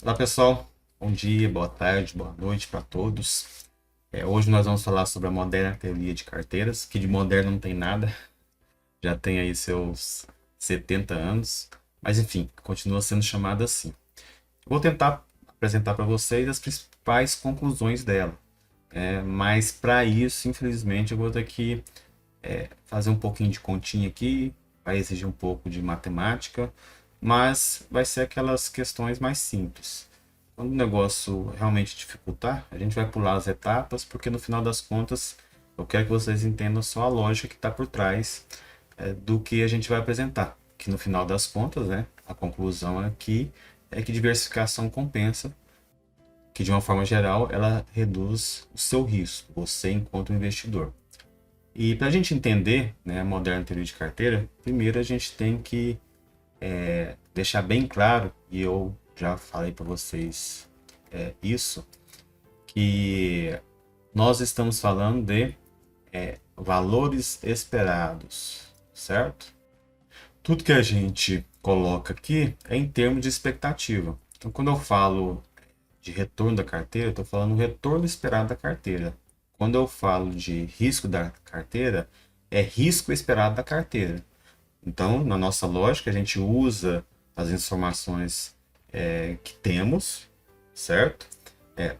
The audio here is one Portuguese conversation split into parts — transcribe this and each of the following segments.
Olá pessoal, bom dia, boa tarde, boa noite para todos. Hoje nós vamos falar sobre a moderna teoria de carteiras, que de moderno não tem nada, já tem aí seus 70 anos, mas enfim, continua sendo chamada assim. Vou tentar apresentar para vocês as principais conclusões dela, mas para isso, infelizmente, eu vou ter que fazer um pouquinho de continha aqui, vai exigir um pouco de matemática, mas vai ser aquelas questões mais simples. Quando o negócio realmente dificultar, a gente vai pular as etapas, porque no final das contas eu quero que vocês entendam só a lógica que está por trás do que a gente vai apresentar. Que no final das contas, né, a conclusão aqui é que diversificação compensa, que de uma forma geral ela reduz o seu risco, você enquanto investidor. E para a gente entender, né, a moderna teoria de carteira, primeiro a gente tem que deixar bem claro, e eu já falei para vocês isso, que nós estamos falando de valores esperados, certo? Tudo que a gente coloca aqui é em termos de expectativa. Então, quando eu falo de retorno da carteira, eu estou falando o retorno esperado da carteira. Quando eu falo de risco da carteira, é risco esperado da carteira. Então, na nossa lógica, a gente usa as informações que temos, certo?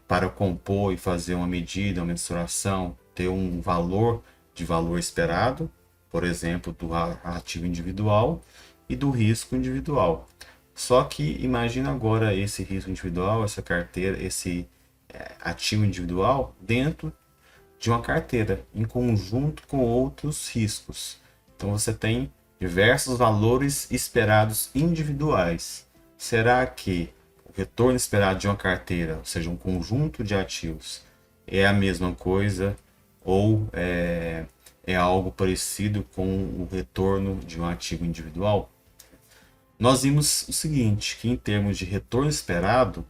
Para compor e fazer uma medida, uma mensuração, ter um valor de valor esperado, por exemplo, do ativo individual e do risco individual. Só que imagina agora esse risco individual, essa carteira, esse ativo individual dentro de uma carteira, em conjunto com outros riscos. Então você tem diversos valores esperados individuais. Será que o retorno esperado de uma carteira, ou seja, um conjunto de ativos, é a mesma coisa ou é algo parecido com o retorno de um ativo individual? Nós vimos o seguinte, que em termos de retorno esperado,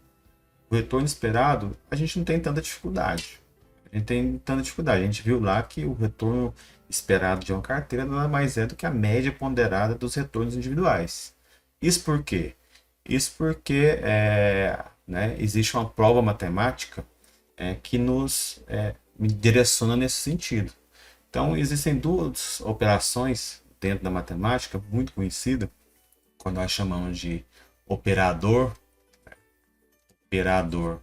o retorno esperado a gente não tem tanta dificuldade. A gente tem tanta dificuldade. A gente viu lá que o retorno esperado de uma carteira nada mais é do que a média ponderada dos retornos individuais. Isso por quê? Isso porque né, existe uma prova matemática que nos direciona nesse sentido. Então, existem duas operações dentro da matemática muito conhecidas, quando nós chamamos de operador, operador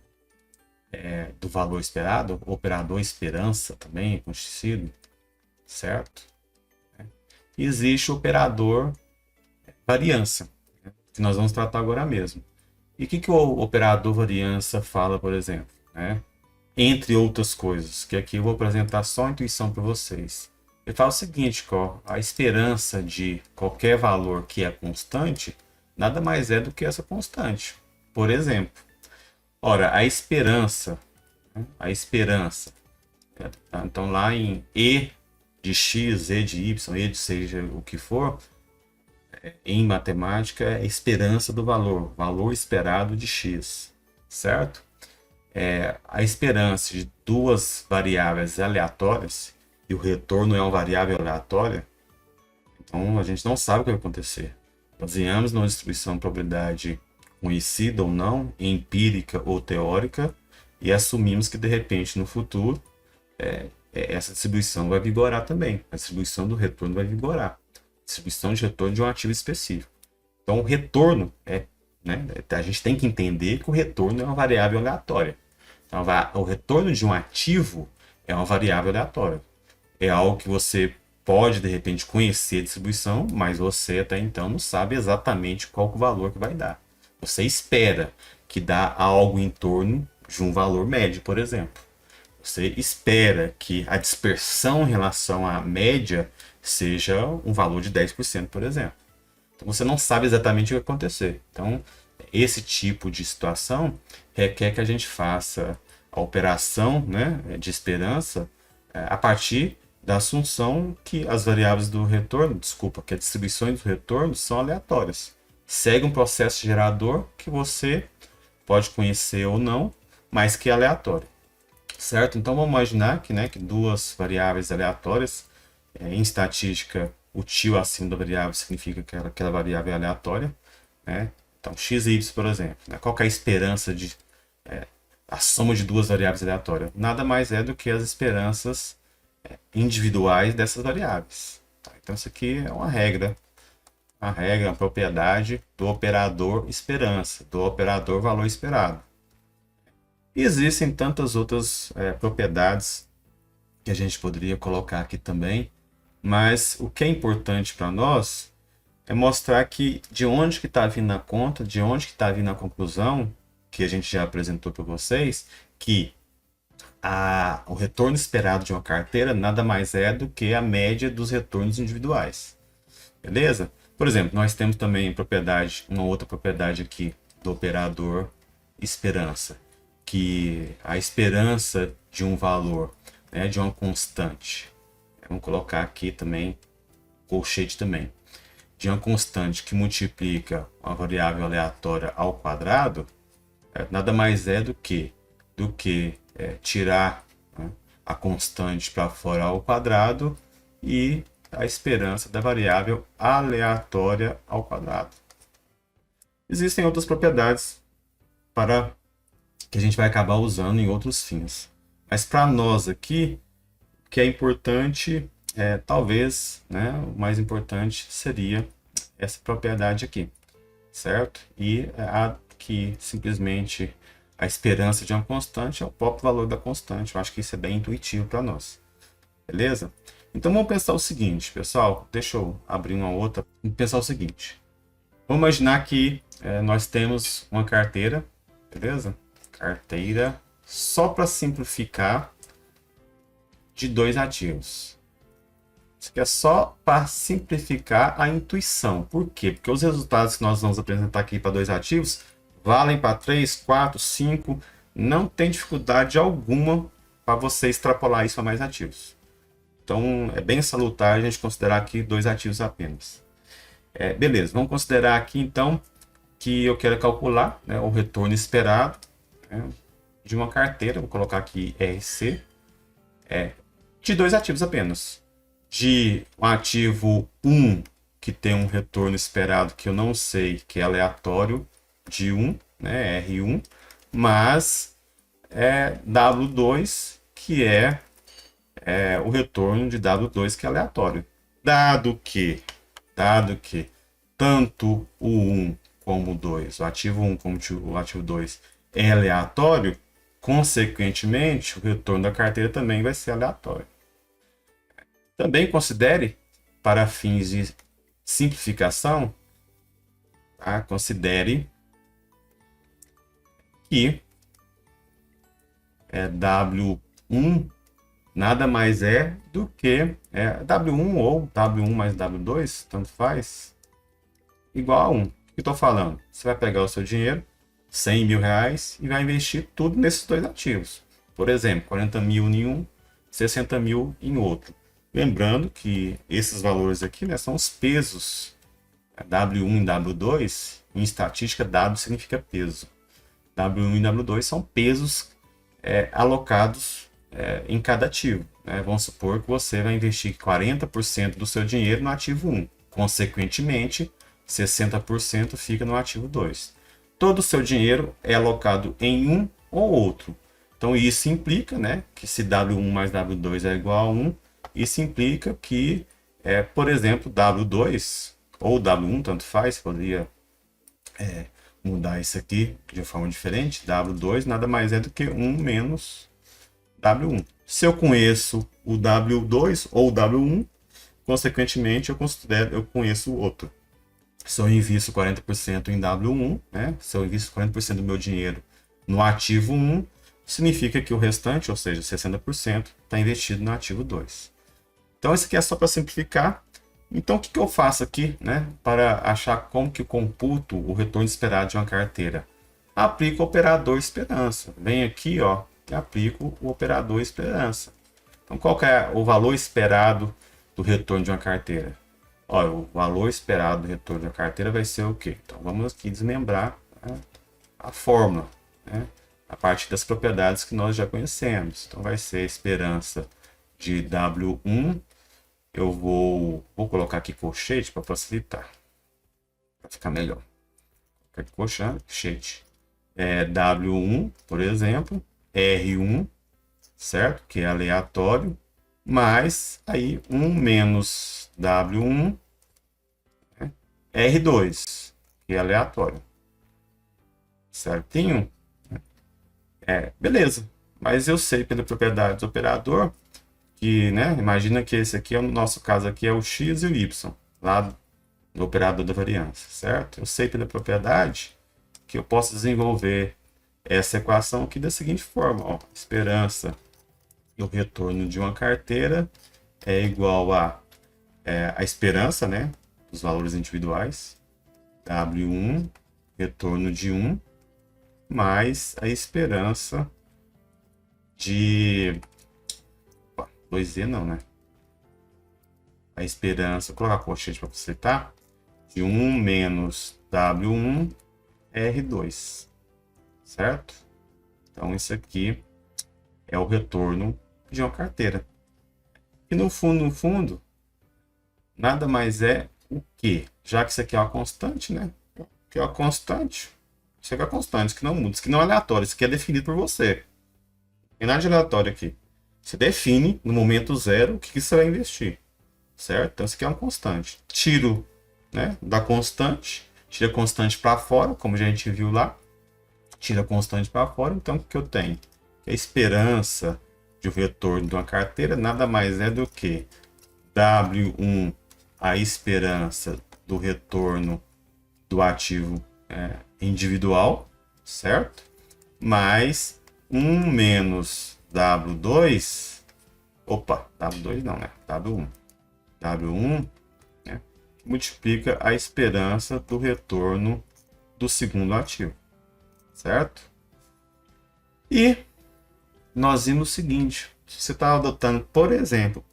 do valor esperado, operador esperança também é conhecido, certo? E existe o operador variância, né, que nós vamos tratar agora mesmo. E o que o operador variância fala, por exemplo? Né? Entre outras coisas, que aqui eu vou apresentar só a intuição para vocês. Ele fala o seguinte, ó, a esperança de qualquer valor que é constante, nada mais é do que essa constante. Por exemplo, ora, a esperança, então lá em E de X, E de Y, E de seja o que for, em matemática é a esperança do valor, valor esperado de X, certo? A esperança de duas variáveis aleatórias, e o retorno é uma variável aleatória, então a gente não sabe o que vai acontecer. Baseamos numa distribuição de probabilidade conhecida ou não, empírica ou teórica, e assumimos que de repente no futuro essa distribuição vai vigorar também. A distribuição do retorno vai vigorar. Distribuição de retorno de um ativo específico. Então o retorno né, a gente tem que entender que o retorno é uma variável aleatória. Então, o retorno de um ativo é uma variável aleatória. É algo que você pode, de repente, conhecer a distribuição, mas você até então não sabe exatamente qual o valor que vai dar. Você espera que dá algo em torno de um valor médio, por exemplo. Você espera que a dispersão em relação à média seja um valor de 10%, por exemplo. Então você não sabe exatamente o que vai acontecer. Então, esse tipo de situação requer que a gente faça a operação, né, de esperança a partir da assunção que as variáveis do retorno, desculpa, que as distribuições do retorno são aleatórias. Segue um processo gerador que você pode conhecer ou não, mas que é aleatório. Certo? Então vamos imaginar que, né, que duas variáveis aleatórias, em estatística, o tio acima da variável significa que aquela variável é aleatória, né? Então, x e y, por exemplo, né? Qual que é a esperança de a soma de duas variáveis aleatórias? Nada mais é do que as esperanças individuais dessas variáveis. Tá? Então, isso aqui é uma regra. A regra, a propriedade do operador esperança, do operador valor esperado. E existem tantas outras propriedades que a gente poderia colocar aqui também, mas o que é importante para nós é mostrar que de onde que está vindo a conta, de onde que está vindo a conclusão, que a gente já apresentou para vocês, que o retorno esperado de uma carteira nada mais é do que a média dos retornos individuais. Beleza? Por exemplo, nós temos também uma outra propriedade aqui do operador esperança, que a esperança de um valor, né, de uma constante. Vamos colocar aqui também, colchete também, de uma constante que multiplica uma variável aleatória ao quadrado, nada mais é do que tirar, né, a constante para fora ao quadrado e a esperança da variável aleatória ao quadrado. Existem outras propriedades para que a gente vai acabar usando em outros fins. Mas para nós aqui, o que é importante, talvez, né, o mais importante seria essa propriedade aqui, certo? E a que simplesmente a esperança de uma constante é o próprio valor da constante. Eu acho que isso é bem intuitivo para nós. Beleza? Então vamos pensar o seguinte, pessoal. Deixa eu abrir uma outra. Vamos pensar o seguinte. Vamos imaginar que nós temos uma carteira, beleza? Carteira, só para simplificar, de 2 ativos. Isso aqui é só para simplificar a intuição. Por quê? Porque os resultados que nós vamos apresentar aqui para 2 ativos valem para 3, 4, 5. Não tem dificuldade alguma para você extrapolar isso a mais ativos. Então, é bem salutar a gente considerar aqui 2 ativos apenas. Beleza, vamos considerar aqui, então, que eu quero calcular, né, o retorno esperado, né, de uma carteira. Vou colocar aqui RC, de 2 ativos apenas. De um ativo 1, que tem um retorno esperado que eu não sei, que é aleatório, de 1, né, R1, mas W2, que é o retorno de W2, que é aleatório. Dado que tanto o 1 como o 2, o ativo 1 como o ativo 2 é aleatório, consequentemente, o retorno da carteira também vai ser aleatório. Também considere, para fins de simplificação, tá? Considere que W1 nada mais é do que W1 ou W1 mais W2, tanto faz, igual a 1. O que eu estou falando? Você vai pegar o seu dinheiro, 100 mil reais, e vai investir tudo nesses 2 ativos. Por exemplo, 40 mil em um, 60 mil em outro. Lembrando que esses valores aqui, né, são os pesos. W1 e W2, em estatística, W significa peso. W1 e W2 são pesos alocados em cada ativo. Né? Vamos supor que você vai investir 40% do seu dinheiro no ativo 1. Consequentemente, 60% fica no ativo 2. Todo o seu dinheiro é alocado em um ou outro. Então, isso implica, né, que se W1 mais W2 é igual a 1, isso implica que, por exemplo, W2 ou W1, tanto faz, poderia mudar isso aqui de uma forma diferente. W2 nada mais é do que 1 menos W1. Se eu conheço o W2 ou o W1, consequentemente eu conheço o outro. Se eu invisto 40% em W1, né? Se eu invisto 40% do meu dinheiro no ativo 1, significa que o restante, ou seja, 60%, está investido no ativo 2. Então, isso aqui é só para simplificar. Então, o que eu faço aqui, né, para achar como que eu computo o retorno esperado de uma carteira? Aplico o operador esperança. Venho aqui, ó, e aplico o operador esperança. Então, qual que é o valor esperado do retorno de uma carteira? Olha, o valor esperado do retorno da carteira vai ser o quê? Então, vamos aqui desmembrar, né, a fórmula, né, a partir das propriedades que nós já conhecemos. Então, vai ser a esperança de W1. Eu vou colocar aqui colchete para facilitar, para ficar melhor. Colchete. W1, por exemplo, R1, certo? Que é aleatório, mais aí 1 menos W1, né? R2, que é aleatório. Certinho? Beleza. Mas eu sei pela propriedade do operador que, né? Imagina que esse aqui, no nosso caso aqui, é o x e o y, lá do operador da variância, certo? Eu sei pela propriedade que eu posso desenvolver essa equação aqui da seguinte forma, ó, esperança do retorno de uma carteira é igual a esperança, né, dos valores individuais, W1, retorno de 1, mais a esperança de... 2Z não, né? A esperança, vou colocar colchete para facilitar, de 1 menos W1, R2, certo? Então, isso aqui é o retorno de uma carteira. E no fundo, nada mais é o que? Já que isso aqui é uma constante, né? Que é uma constante. Isso aqui é uma constante, isso aqui não muda, isso aqui não é aleatório, isso aqui é definido por você. Não tem nada de aleatório aqui. Você define no momento zero o que você vai investir, certo? Então, isso aqui é uma constante. Tiro, né, da constante, tira a constante para fora, como a gente viu lá. Tira a constante para fora, então o que eu tenho? A esperança de retorno de uma carteira nada mais é do que W1, a esperança do retorno do ativo individual, certo? Mais 1 menos W2, opa, W2 não, né? W1. W1, né, multiplica a esperança do retorno do segundo ativo, certo? E nós vimos o seguinte, se você está adotando, por exemplo,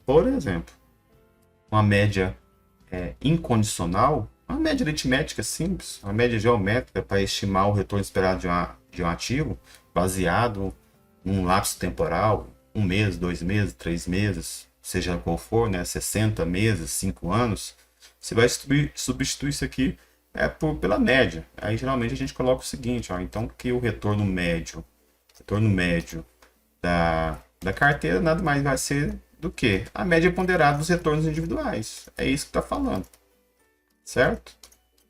uma média incondicional, uma média aritmética simples, uma média geométrica para estimar o retorno esperado de um ativo, baseado num lapso temporal, 1 mês, 2 meses, 3 meses, seja qual for, né, 60 meses, 5 anos, você vai substituir isso aqui pela média. Aí geralmente a gente coloca o seguinte, ó, então que o retorno médio da carteira nada mais vai ser do que a média ponderada dos retornos individuais. É isso que está falando, certo?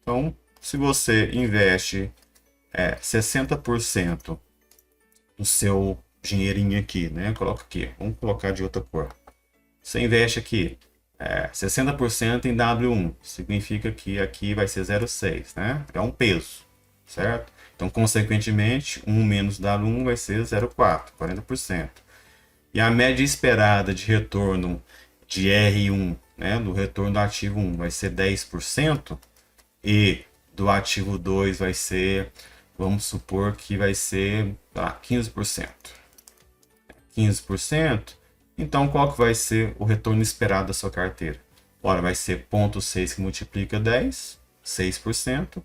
Então, se você investe 60% do seu dinheirinho aqui, né? Coloca aqui, vamos colocar de outra cor. Você investe aqui 60% em W1, significa que aqui vai ser 0,6, né? É um peso, certo? Então, consequentemente, 1 menos W1 vai ser 0,4, 40%. E a média esperada de retorno de R1, né, do retorno do ativo 1, vai ser 10%, e do ativo 2 vai ser, vamos supor que vai ser 15%. 15%, então qual que vai ser o retorno esperado da sua carteira? Ora, vai ser 0,6 que multiplica 10, 6%,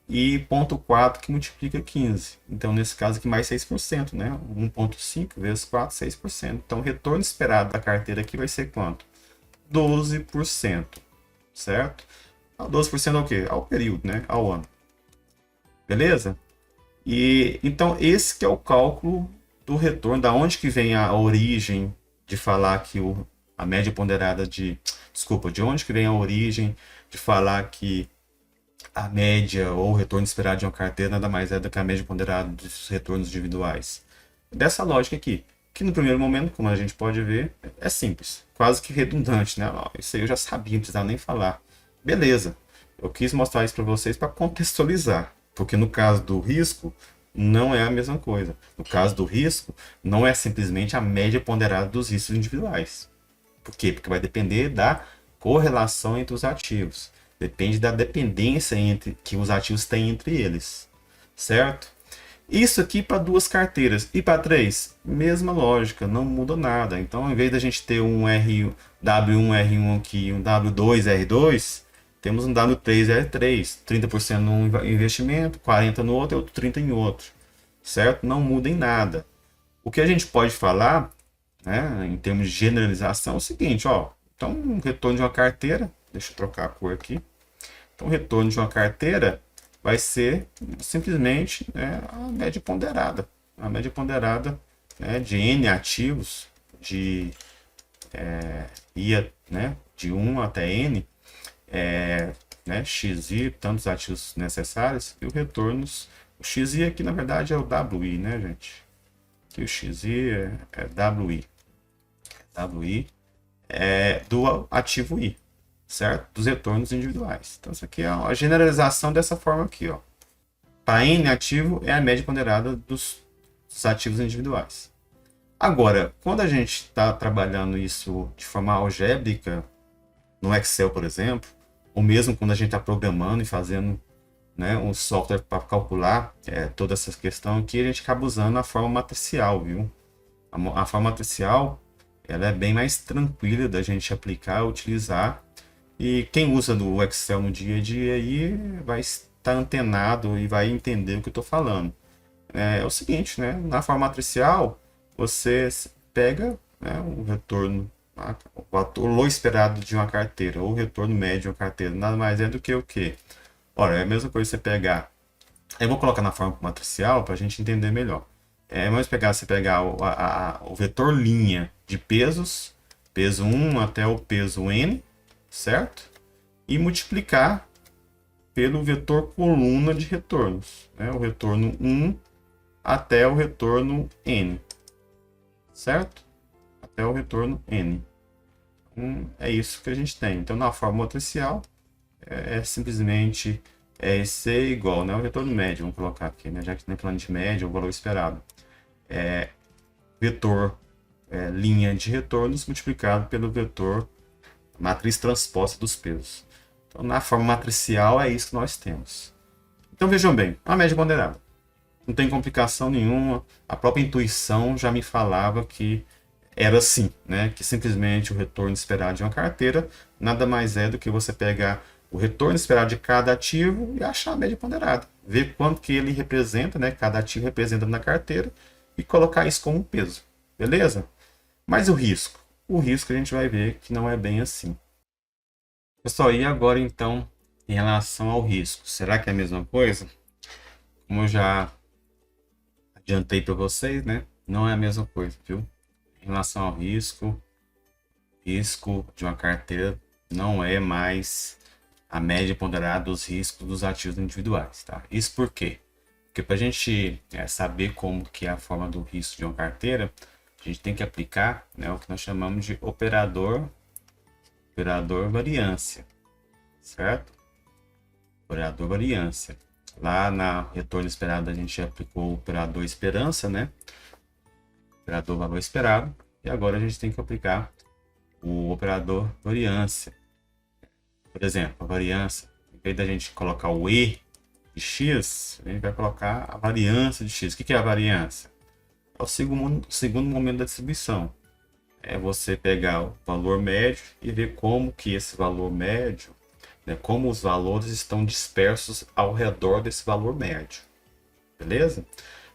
e 0,4 que multiplica 15. Então, nesse caso aqui, mais 6%, né? 1,5 vezes 4, 6%. Então, o retorno esperado da carteira aqui vai ser quanto? 12%, certo? 12% ao quê? Ao período, né? Ao ano. Beleza? E, então, esse que é o cálculo do retorno, da onde que vem a origem de falar que a média ponderada de... Desculpa, de onde que vem a origem de falar que a média ou o retorno esperado de uma carteira nada mais é do que a média ponderada dos retornos individuais. Dessa lógica aqui, que no primeiro momento, como a gente pode ver, é simples, quase que redundante, né? Isso aí eu já sabia, não precisava nem falar. Beleza, eu quis mostrar isso para vocês para contextualizar, porque no caso do risco, não é a mesma coisa. No caso do risco, não é simplesmente a média ponderada dos riscos individuais. Por quê? Porque vai depender da correlação entre os ativos. Depende da dependência que os ativos têm entre eles, certo? Isso aqui para duas carteiras. E para três, mesma lógica, não muda nada. Então, em vez da gente ter um W1, R1 aqui, um W2, R2, temos um W3, R3. 30% num investimento, 40% no outro e outro 30% em outro, certo? Não muda em nada. O que a gente pode falar, né, em termos de generalização, é o seguinte, ó. Então, um retorno de uma carteira, deixa eu trocar a cor aqui. Então, o retorno de uma carteira vai ser simplesmente, né, a média ponderada. A média ponderada, né, de N ativos, de né, de 1 até N, né, XI, tantos ativos necessários, e o retornos. O XI aqui, na verdade, é o WI, né, gente? Aqui o XI é WI. WI é do ativo I, certo? Dos retornos individuais. Então, isso aqui é a generalização dessa forma aqui, ó. Para N ativo é a média ponderada dos ativos individuais. Agora, quando a gente está trabalhando isso de forma algébrica, no Excel, por exemplo, ou mesmo quando a gente está programando e fazendo, né, um software para calcular toda essa questão aqui, a gente acaba usando a forma matricial, viu? A forma matricial, ela é bem mais tranquila da gente aplicar, utilizar, e quem usa no Excel no dia a dia aí vai estar antenado e vai entender o que eu estou falando. É o seguinte, né? Na forma matricial, você pega, né, o retorno, o valor esperado de uma carteira, ou o retorno médio de uma carteira, nada mais é do que o quê? Ora, é a mesma coisa você pegar. Eu vou colocar na forma matricial para a gente entender melhor. Vamos pegar, você pegar o vetor linha de pesos, peso 1 até o peso N, certo? E multiplicar pelo vetor coluna de retornos, né? O retorno 1 até o retorno N, certo? Até o retorno N. É isso que a gente tem. Então, na forma matricial, simplesmente C igual, né? O retorno médio, vamos colocar aqui, né? Já que tem plano de média, o valor esperado. Vetor linha de retornos multiplicado pelo vetor matriz transposta dos pesos. Então, na forma matricial, é isso que nós temos. Então, vejam bem, a média ponderada. Não tem complicação nenhuma. A própria intuição já me falava que era assim, né? Que simplesmente o retorno esperado de uma carteira nada mais é do que você pegar o retorno esperado de cada ativo e achar a média ponderada. Ver quanto que ele representa, né? Cada ativo representa na carteira e colocar isso como um peso. Beleza? Mas o risco? O risco a gente vai ver que não é bem assim. Pessoal, e agora então, em relação ao risco? Será que é a mesma coisa? Como eu já adiantei para vocês, né? Não é a mesma coisa, viu? Em relação ao risco de uma carteira não é mais a média ponderada dos riscos dos ativos individuais, tá? Isso por quê? Porque para a gente saber como que é a forma do risco de uma carteira, a gente tem que aplicar, né, o que nós chamamos de operador variância, certo? Operador variância. Lá na retorno esperado a gente aplicou o operador esperança, né? Operador valor esperado. E agora a gente tem que aplicar o operador variância. Por exemplo, a variância, em vez da gente colocar o E de X, a gente vai colocar a variância de X. O que é a variância? É o segundo momento da distribuição. É você pegar o valor médio e ver como que esse valor médio, né, como os valores estão dispersos ao redor desse valor médio. Beleza?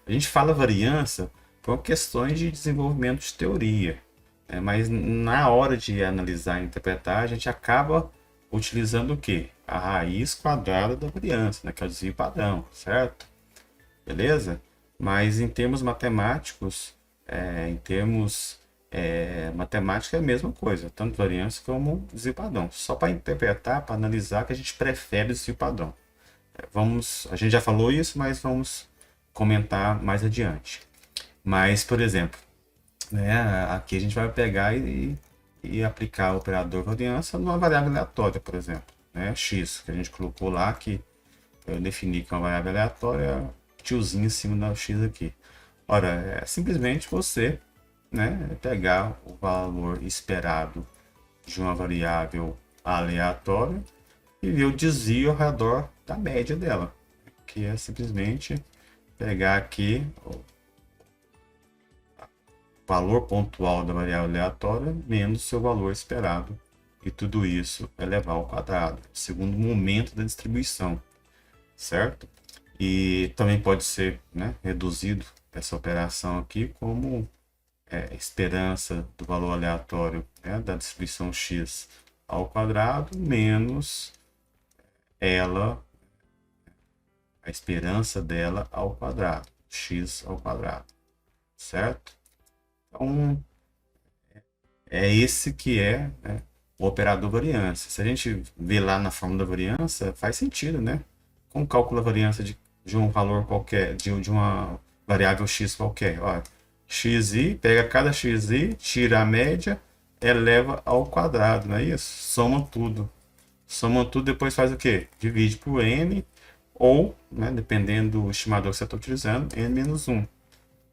A gente fala variância por questões de desenvolvimento de teoria, né, mas na hora de analisar e interpretar, a gente acaba utilizando o quê? A raiz quadrada da variância, né, que é o desvio padrão, certo? Beleza? Mas em termos matemáticos, matemática é a mesma coisa, tanto variância como desvio padrão. Só para interpretar, para analisar, que a gente prefere desvio padrão. A gente já falou isso, mas vamos comentar mais adiante. Mas, por exemplo, né, aqui a gente vai pegar e aplicar o operador variância numa variável aleatória, por exemplo, né, x, que a gente colocou lá, que eu defini que é uma variável aleatória, tiozinho em cima da x aqui. Ora, é simplesmente você, né, pegar o valor esperado de uma variável aleatória e ver o desvio ao redor da média dela, que é simplesmente pegar aqui o valor pontual da variável aleatória menos seu valor esperado, e tudo isso elevar ao quadrado, segundo momento da distribuição, certo? E também pode ser, né, reduzido essa operação aqui como esperança do valor aleatório, né, da distribuição x ao quadrado menos ela a esperança dela ao quadrado, x ao quadrado, certo? Então, é esse que é, né, o operador variância. Se a gente vê lá na fórmula da variância, faz sentido, né? Como calcula a variância de um valor qualquer, de uma variável x qualquer? Olha, xi, pega cada xi, tira a média, eleva ao quadrado, não é isso? Soma tudo. Soma tudo, depois faz o quê? Divide por n, ou, né, dependendo do estimador que você está utilizando, n menos 1.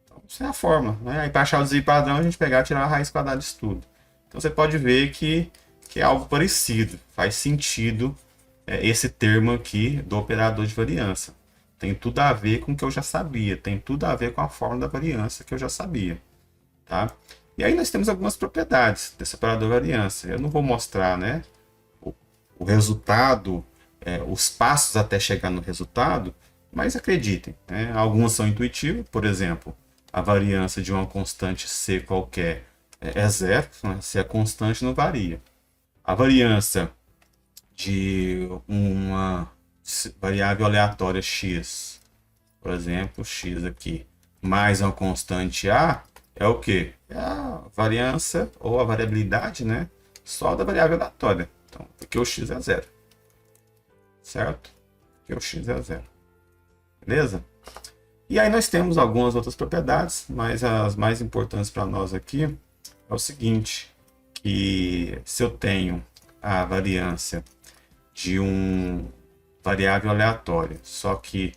Então, isso é a fórmula, né? Aí para achar o z padrão, a gente pegar e tirar a raiz quadrada disso tudo. Então você pode ver que é algo parecido, faz sentido esse termo aqui do operador de variância. Tem tudo a ver com o que eu já sabia, tem tudo a ver com a fórmula da variância que eu já sabia. Tá? E aí nós temos algumas propriedades desse operador de variância. Eu não vou mostrar, né, o resultado, os passos até chegar no resultado, mas acreditem, né, algumas são intuitivas. Por exemplo, a variância de uma constante c qualquer é zero, né? Se é constante não varia. A variância de uma variável aleatória x, por exemplo, x aqui, mais uma constante a, é o que? É a variância ou a variabilidade, né, só da variável aleatória. Então, aqui o x é zero, certo? Aqui o x é zero, beleza? E aí nós temos algumas outras propriedades, mas as mais importantes para nós aqui é o seguinte, que se eu tenho a variância de um variável aleatória, só que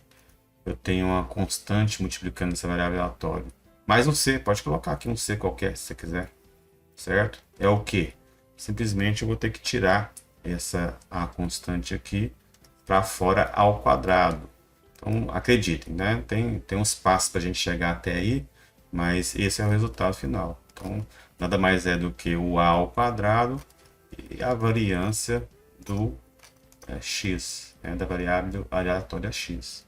eu tenho uma constante multiplicando essa variável aleatória, mais um c, pode colocar aqui um c qualquer se você quiser, certo? É o que? Simplesmente eu vou ter que tirar a constante aqui para fora ao quadrado. Então, acreditem, né? Tem uns passos para a gente chegar até aí, mas esse é o resultado final. Então, nada mais é do que o a ao quadrado e a variância do x, né, da variável aleatória x.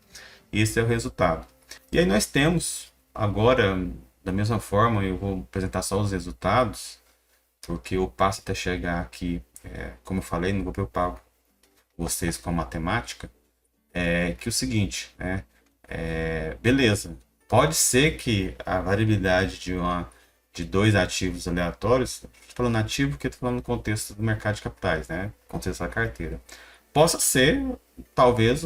Esse é o resultado. E aí nós temos, agora, da mesma forma, eu vou apresentar só os resultados, porque o passo até chegar aqui, como eu falei, não vou preocupar vocês com a matemática, que é o seguinte, né, beleza, pode ser que a variabilidade de dois ativos aleatórios, estou falando ativo porque estou falando no contexto do mercado de capitais, né, contexto da carteira, possa ser, talvez,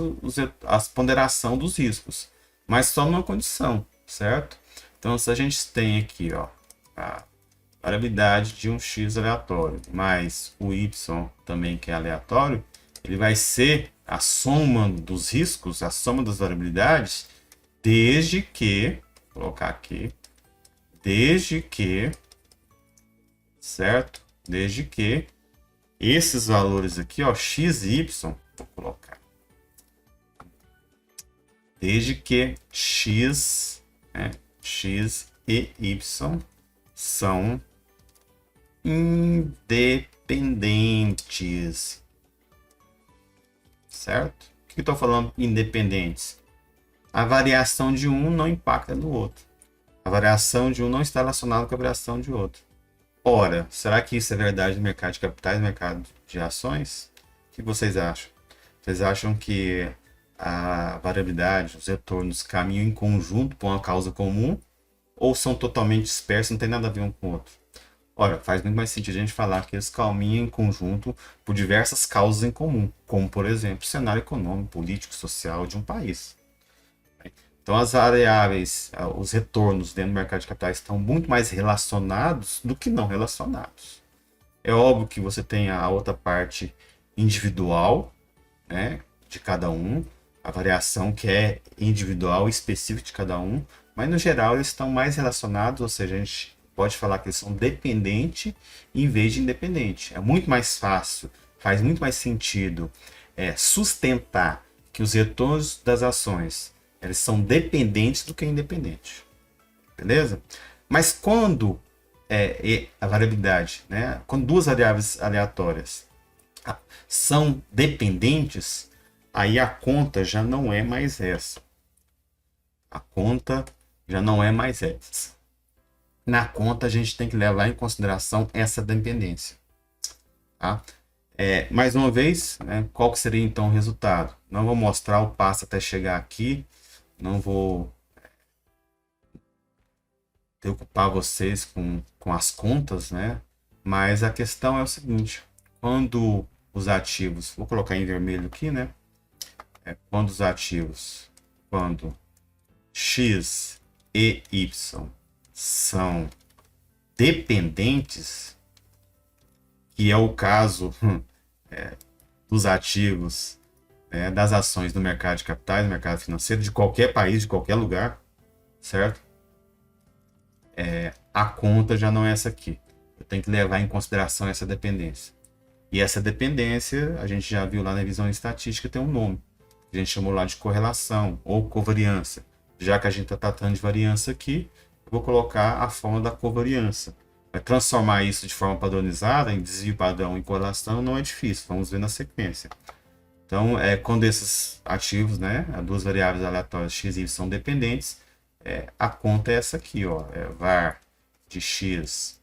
a ponderação dos riscos, mas só numa condição, certo? Então, se a gente tem aqui, ó, a variabilidade de um x aleatório, mais o y também que é aleatório, ele vai ser a soma dos riscos, a soma das variabilidades, desde que, vou colocar aqui, desde que, certo? Desde que esses valores aqui, ó, x e y, vou colocar, desde que x, né, x e y são independentes, certo? O que eu estou falando independentes? A variação de um não impacta no outro. A variação de um não está relacionada com a variação de outro. Ora, será que isso é verdade no mercado de capitais, no mercado de ações? O que vocês acham? Vocês acham que a variabilidade, os retornos caminham em conjunto para uma causa comum? Ou são totalmente dispersos, não tem nada a ver um com o outro? Ora, faz muito mais sentido a gente falar que eles caminham em conjunto por diversas causas em comum, como, por exemplo, o cenário econômico, político, social de um país. Então, as variáveis, os retornos dentro do mercado de capitais estão muito mais relacionados do que não relacionados. É óbvio que você tem a outra parte individual, né, de cada um, a variação que é individual e específica de cada um, mas no geral eles estão mais relacionados, ou seja, a gente pode falar que eles são dependentes em vez de independente. É muito mais fácil, faz muito mais sentido sustentar que os retornos das ações eles são dependentes do que independentes. Beleza? Mas quando a variabilidade, né, quando duas variáveis aleatórias são dependentes, aí a conta já não é mais essa. A conta já não é mais essa. Na conta a gente tem que levar em consideração essa dependência. Tá? Mais uma vez, né, qual que seria então o resultado? Não vou mostrar o passo até chegar aqui. Não vou preocupar vocês com as contas, né? Mas a questão é o seguinte: quando os ativos, vou colocar em vermelho aqui, né? Quando os ativos, quando x e y são dependentes, que é o caso dos ativos, das ações do mercado de capitais, do mercado financeiro, de qualquer país, de qualquer lugar, certo? A conta já não é essa aqui. Eu tenho que levar em consideração essa dependência. E essa dependência, a gente já viu lá na visão estatística, tem um nome. A gente chamou lá de correlação ou covariância. Já que a gente está tratando de variância aqui, eu vou colocar a forma da covariância. Vai transformar isso de forma padronizada em desvio padrão e correlação não é difícil. Vamos ver na sequência. Então, quando esses ativos, né, as duas variáveis aleatórias x e y são dependentes, a conta é essa aqui, ó, var de x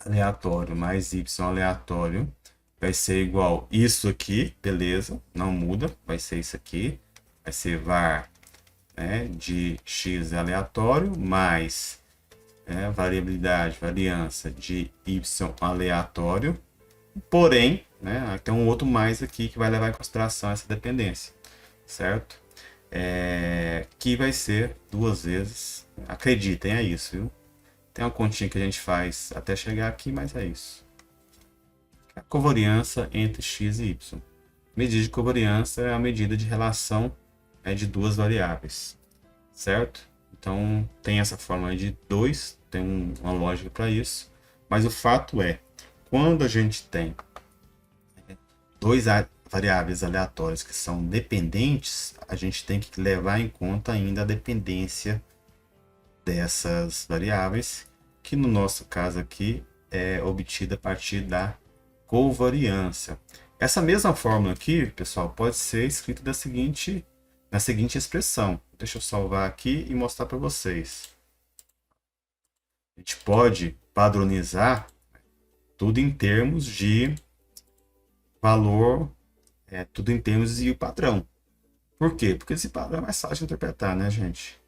aleatório mais y aleatório vai ser igual isso aqui, beleza, não muda, vai ser isso aqui, vai ser var, né, de x aleatório mais variabilidade, variância de y aleatório, porém, né, tem um outro mais aqui que vai levar em consideração essa dependência, certo? Que vai ser duas vezes, acreditem, é isso, viu? Tem uma continha que a gente faz até chegar aqui, mas é isso. A covariância entre x e y. Medida de covariância é a medida de relação de duas variáveis, certo? Então, tem essa fórmula de 2, tem uma lógica para isso, mas o fato é, quando a gente tem dois variáveis aleatórias que são dependentes, a gente tem que levar em conta ainda a dependência dessas variáveis, que no nosso caso aqui é obtida a partir da covariância. Essa mesma fórmula aqui, pessoal, pode ser escrita na seguinte expressão. Deixa eu salvar aqui e mostrar para vocês. A gente pode padronizar tudo em termos de valor, tudo em termos de desvio padrão. Por quê? Porque esse padrão é mais fácil de interpretar, né, gente?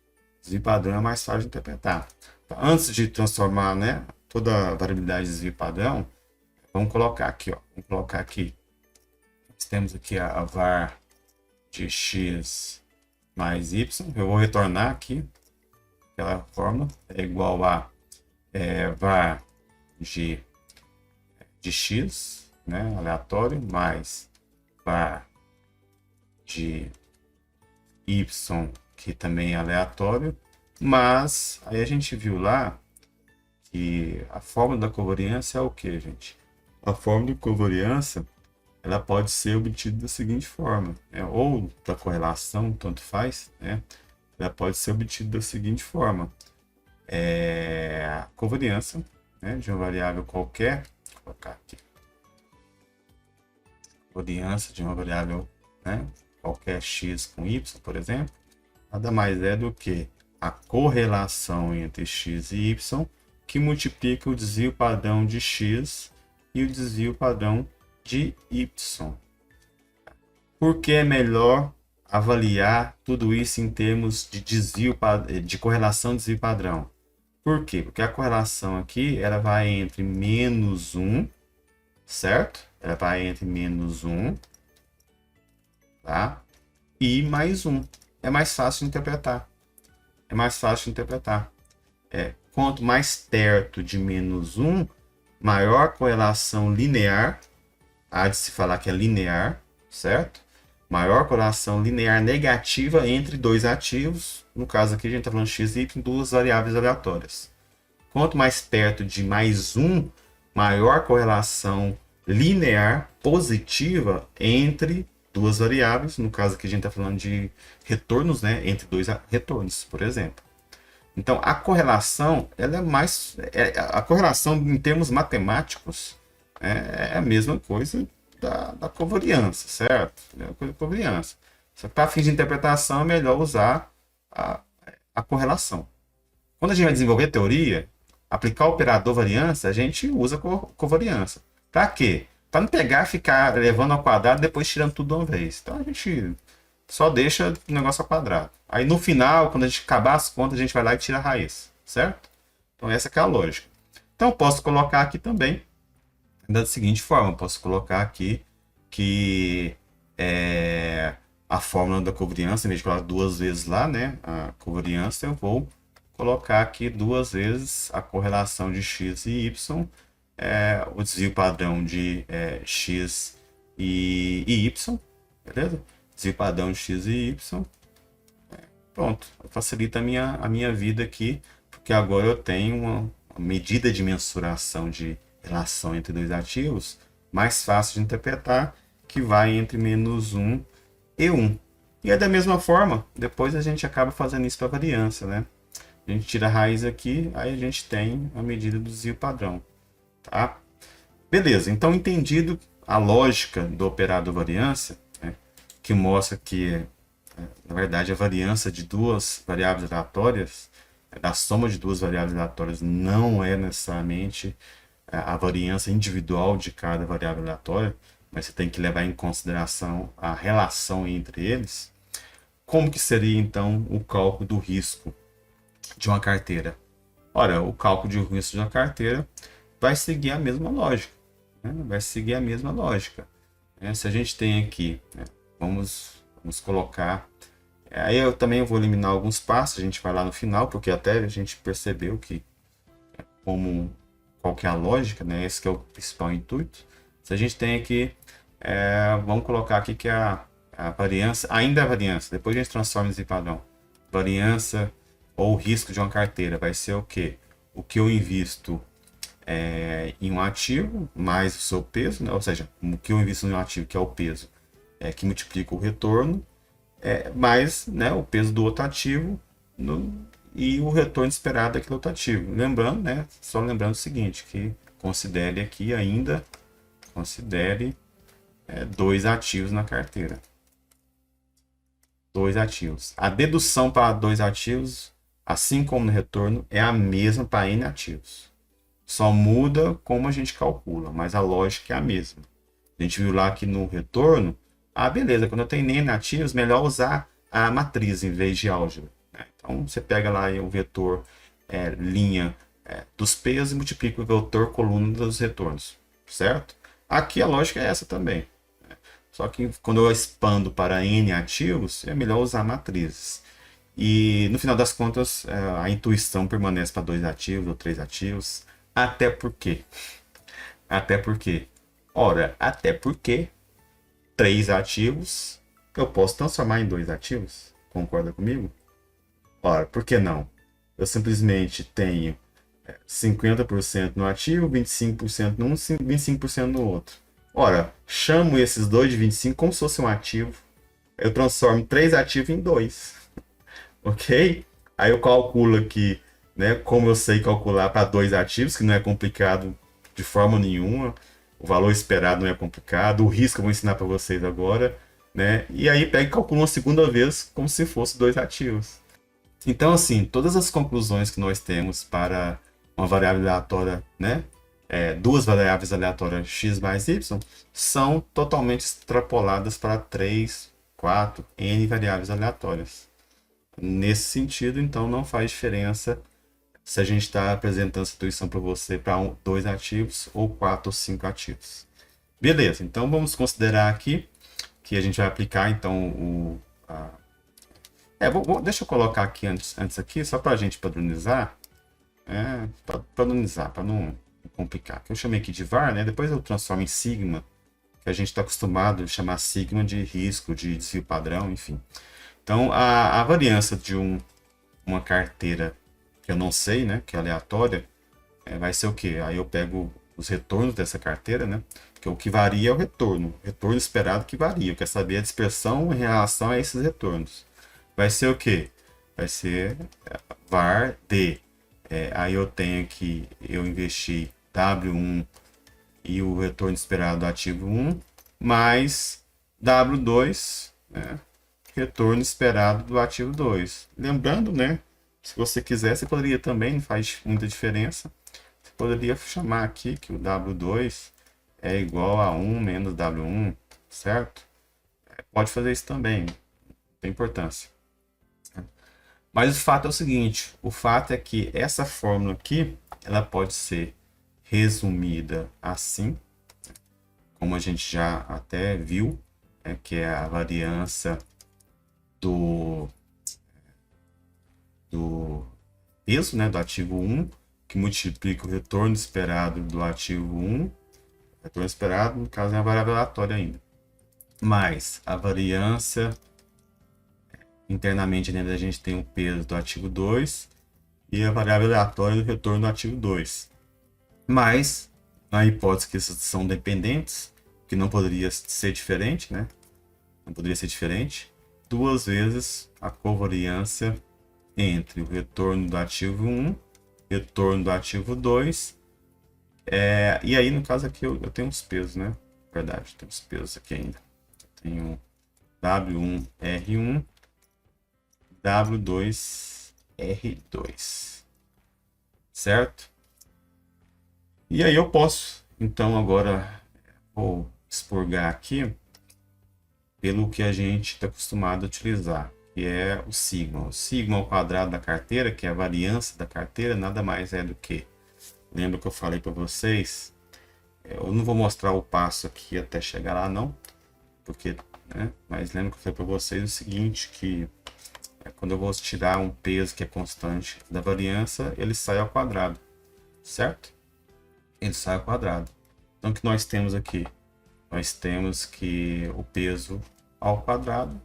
Desvio padrão é mais fácil de interpretar. Então, antes de transformar, né, toda a variabilidade de desvio padrão, vamos colocar aqui, ó. Vamos colocar aqui. Nós temos aqui a var de x mais y. Eu vou retornar aqui. Aquela fórmula é igual a var de x, né, aleatório, mais var de y, que também é aleatório, mas aí a gente viu lá que a fórmula da covariância é o que, gente? A fórmula de covariância, ela pode ser obtida da seguinte forma, ou da correlação, tanto faz, né? Ela pode ser obtida da seguinte forma, a covariância, né, de uma variável qualquer, vou colocar aqui, covariância de uma variável, né, qualquer x com y, por exemplo, nada mais é do que a correlação entre x e y, que multiplica o desvio padrão de x e o desvio padrão de y. Por que é melhor avaliar tudo isso em termos de desvio, de correlação desvio padrão? Por quê? Porque a correlação aqui ela vai entre menos 1, certo? Ela vai entre menos 1, tá? E mais 1. É mais fácil de interpretar. É mais fácil de interpretar. Quanto mais perto de menos 1, maior correlação linear, há de se falar que é linear, certo? Maior correlação linear negativa entre dois ativos, no caso aqui a gente está falando x e y, duas variáveis aleatórias. Quanto mais perto de mais 1, maior correlação linear positiva entre duas variáveis, no caso aqui a gente está falando de retornos, né, entre dois retornos, por exemplo. Então, a correlação, ela é mais... a correlação, em termos matemáticos, é a mesma coisa da covariância, certo? É a coisa da covariância. Só que para fins de interpretação, é melhor usar a correlação. Quando a gente vai desenvolver teoria, aplicar o operador variância, a gente usa covariância. Para quê? para não pegar, ficar levando ao quadrado e depois tirando tudo de uma vez. Então a gente só deixa o negócio ao quadrado. Aí no final, quando a gente acabar as contas, a gente vai lá e tira a raiz, certo? Então essa que é a lógica. Então eu posso colocar aqui também da seguinte forma, eu posso colocar aqui que a fórmula da covariância, em vez de colocar duas vezes lá, né, a covariância, eu vou colocar aqui duas vezes a correlação de x e y, o desvio padrão de x e y, beleza? Desvio padrão de x e y. Pronto, facilita a minha vida aqui, porque agora eu tenho uma medida de mensuração de relação entre dois ativos mais fácil de interpretar, que vai entre -1 e 1. E é da mesma forma, depois a gente acaba fazendo isso para a variância, né? A gente tira a raiz aqui, aí a gente tem a medida do desvio padrão, tá? Beleza, então entendido a lógica do operado variância, né, que mostra que, na verdade, a variância de duas variáveis aleatórias, da soma de duas variáveis aleatórias, não é necessariamente a variância individual de cada variável aleatória, mas você tem que levar em consideração a relação entre eles. Como que seria, então, o cálculo do risco de uma carteira? Ora, o cálculo de risco de uma carteira vai seguir a mesma lógica, né? Vai seguir a mesma lógica. Se a gente tem aqui, né, vamos colocar... Aí eu também vou eliminar alguns passos, a gente vai lá no final, porque até a gente percebeu que qual que é a lógica, né? Esse que é o principal intuito. Se a gente tem aqui, vamos colocar aqui que a variância, ainda é a variância, depois a gente transforma em padrão. Variância ou risco de uma carteira vai ser o quê? O que eu invisto em um ativo, mais o seu peso, né? Ou seja, o que eu invisto em um ativo, que é o peso, que multiplica o retorno, mais, né, o peso do outro ativo e o retorno esperado daquele outro ativo. Lembrando, né, só lembrando o seguinte, que considere aqui ainda, dois ativos na carteira. Dois ativos. A dedução para dois ativos, assim como no retorno, é a mesma para N ativos. Só muda como a gente calcula, mas a lógica é a mesma. A gente viu lá que no retorno, beleza, quando eu tenho N ativos, melhor usar a matriz em vez de álgebra. Então, você pega lá o vetor linha dos pesos e multiplica o vetor coluna dos retornos, certo? Aqui a lógica é essa também. Só que quando eu expando para N ativos, é melhor usar matrizes. E no final das contas, a intuição permanece para dois ativos ou três ativos. Até porque? Ora, até porque três ativos eu posso transformar em dois ativos. Concorda comigo? Ora, por que não? Eu simplesmente tenho 50% no ativo, 25% num, 25% no outro. Ora, chamo esses dois de 25 como se fosse um ativo. Eu transformo três ativos em dois. Ok? Aí eu calculo aqui, né, como eu sei calcular para dois ativos, que não é complicado de forma nenhuma. O valor esperado não é complicado. O risco eu vou ensinar para vocês agora, né? E aí pega e calcula uma segunda vez como se fosse dois ativos. Então, assim, todas as conclusões que nós temos para uma variável aleatória, né? Duas variáveis aleatórias x mais y, são totalmente extrapoladas para 3, 4, n variáveis aleatórias. Nesse sentido, então, não faz diferença se a gente está apresentando essa intuição para você para dois ativos ou 4 ou 5 ativos. Beleza, então vamos considerar aqui que a gente vai aplicar, então, deixa eu colocar aqui antes aqui, só para a gente padronizar. Para não complicar. Eu chamei aqui de var, né? Depois eu transformo em sigma, que a gente está acostumado a chamar sigma de risco, de desvio padrão, enfim. Então, a variância de uma carteira que eu não sei, né? Que é aleatória, vai ser o quê? Aí eu pego os retornos dessa carteira, né? Que o que varia é o retorno esperado que varia. Eu quero saber a dispersão em relação a esses retornos. Vai ser o quê? Vai ser var de... aí eu tenho que eu investi W1 e o retorno esperado do ativo 1, mais W2, né, retorno esperado do ativo 2. Lembrando, né, se você quiser, você poderia também, não faz muita diferença, você poderia chamar aqui que o W2 é igual a 1 menos W1, certo? Pode fazer isso também, não tem importância. Mas o fato é o seguinte, o fato é que essa fórmula aqui, ela pode ser resumida assim, como a gente já até viu, que é a variância do peso, né, do ativo 1, que multiplica o retorno esperado do ativo 1. Retorno esperado, no caso, é a variável aleatória ainda. Mais a variância, internamente dentro a gente tem o peso do ativo 2 e a variável aleatória do retorno do ativo 2. Mas, na hipótese que essas são dependentes, que não poderia ser diferente, né? Não poderia ser diferente, duas vezes a covariância entre o retorno do ativo 1, retorno do ativo 2, e aí no caso aqui eu tenho os pesos, né? Verdade, tem os pesos aqui ainda. Tenho W1R1, W2R2, certo? E aí eu posso, então agora vou expurgar aqui pelo que a gente está acostumado a utilizar, que é o sigma. O sigma ao quadrado da carteira, que é a variância da carteira, nada mais é do que... Lembra que eu falei para vocês? Eu não vou mostrar o passo aqui até chegar lá, não. Porque, né? Mas lembra que eu falei para vocês o seguinte, que quando eu vou tirar um peso que é constante da variância, ele sai ao quadrado, certo? Ele sai ao quadrado. Então, o que nós temos aqui? Nós temos que o peso ao quadrado,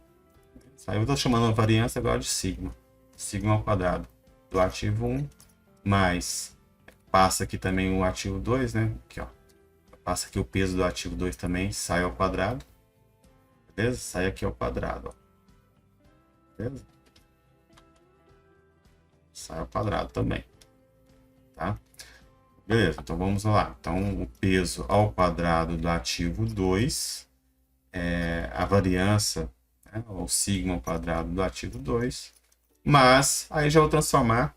eu estou chamando a variância agora de sigma. Sigma ao quadrado do ativo 1, mais, passa aqui também o ativo 2, né? Aqui, ó. Passa aqui o peso do ativo 2 também, sai ao quadrado. Beleza? Sai aqui ao quadrado, ó. Beleza? Sai ao quadrado também. Tá? Beleza, então vamos lá. Então, o peso ao quadrado do ativo 2, a variância, né, ou sigma ao quadrado do ativo 2, mas aí já vou transformar,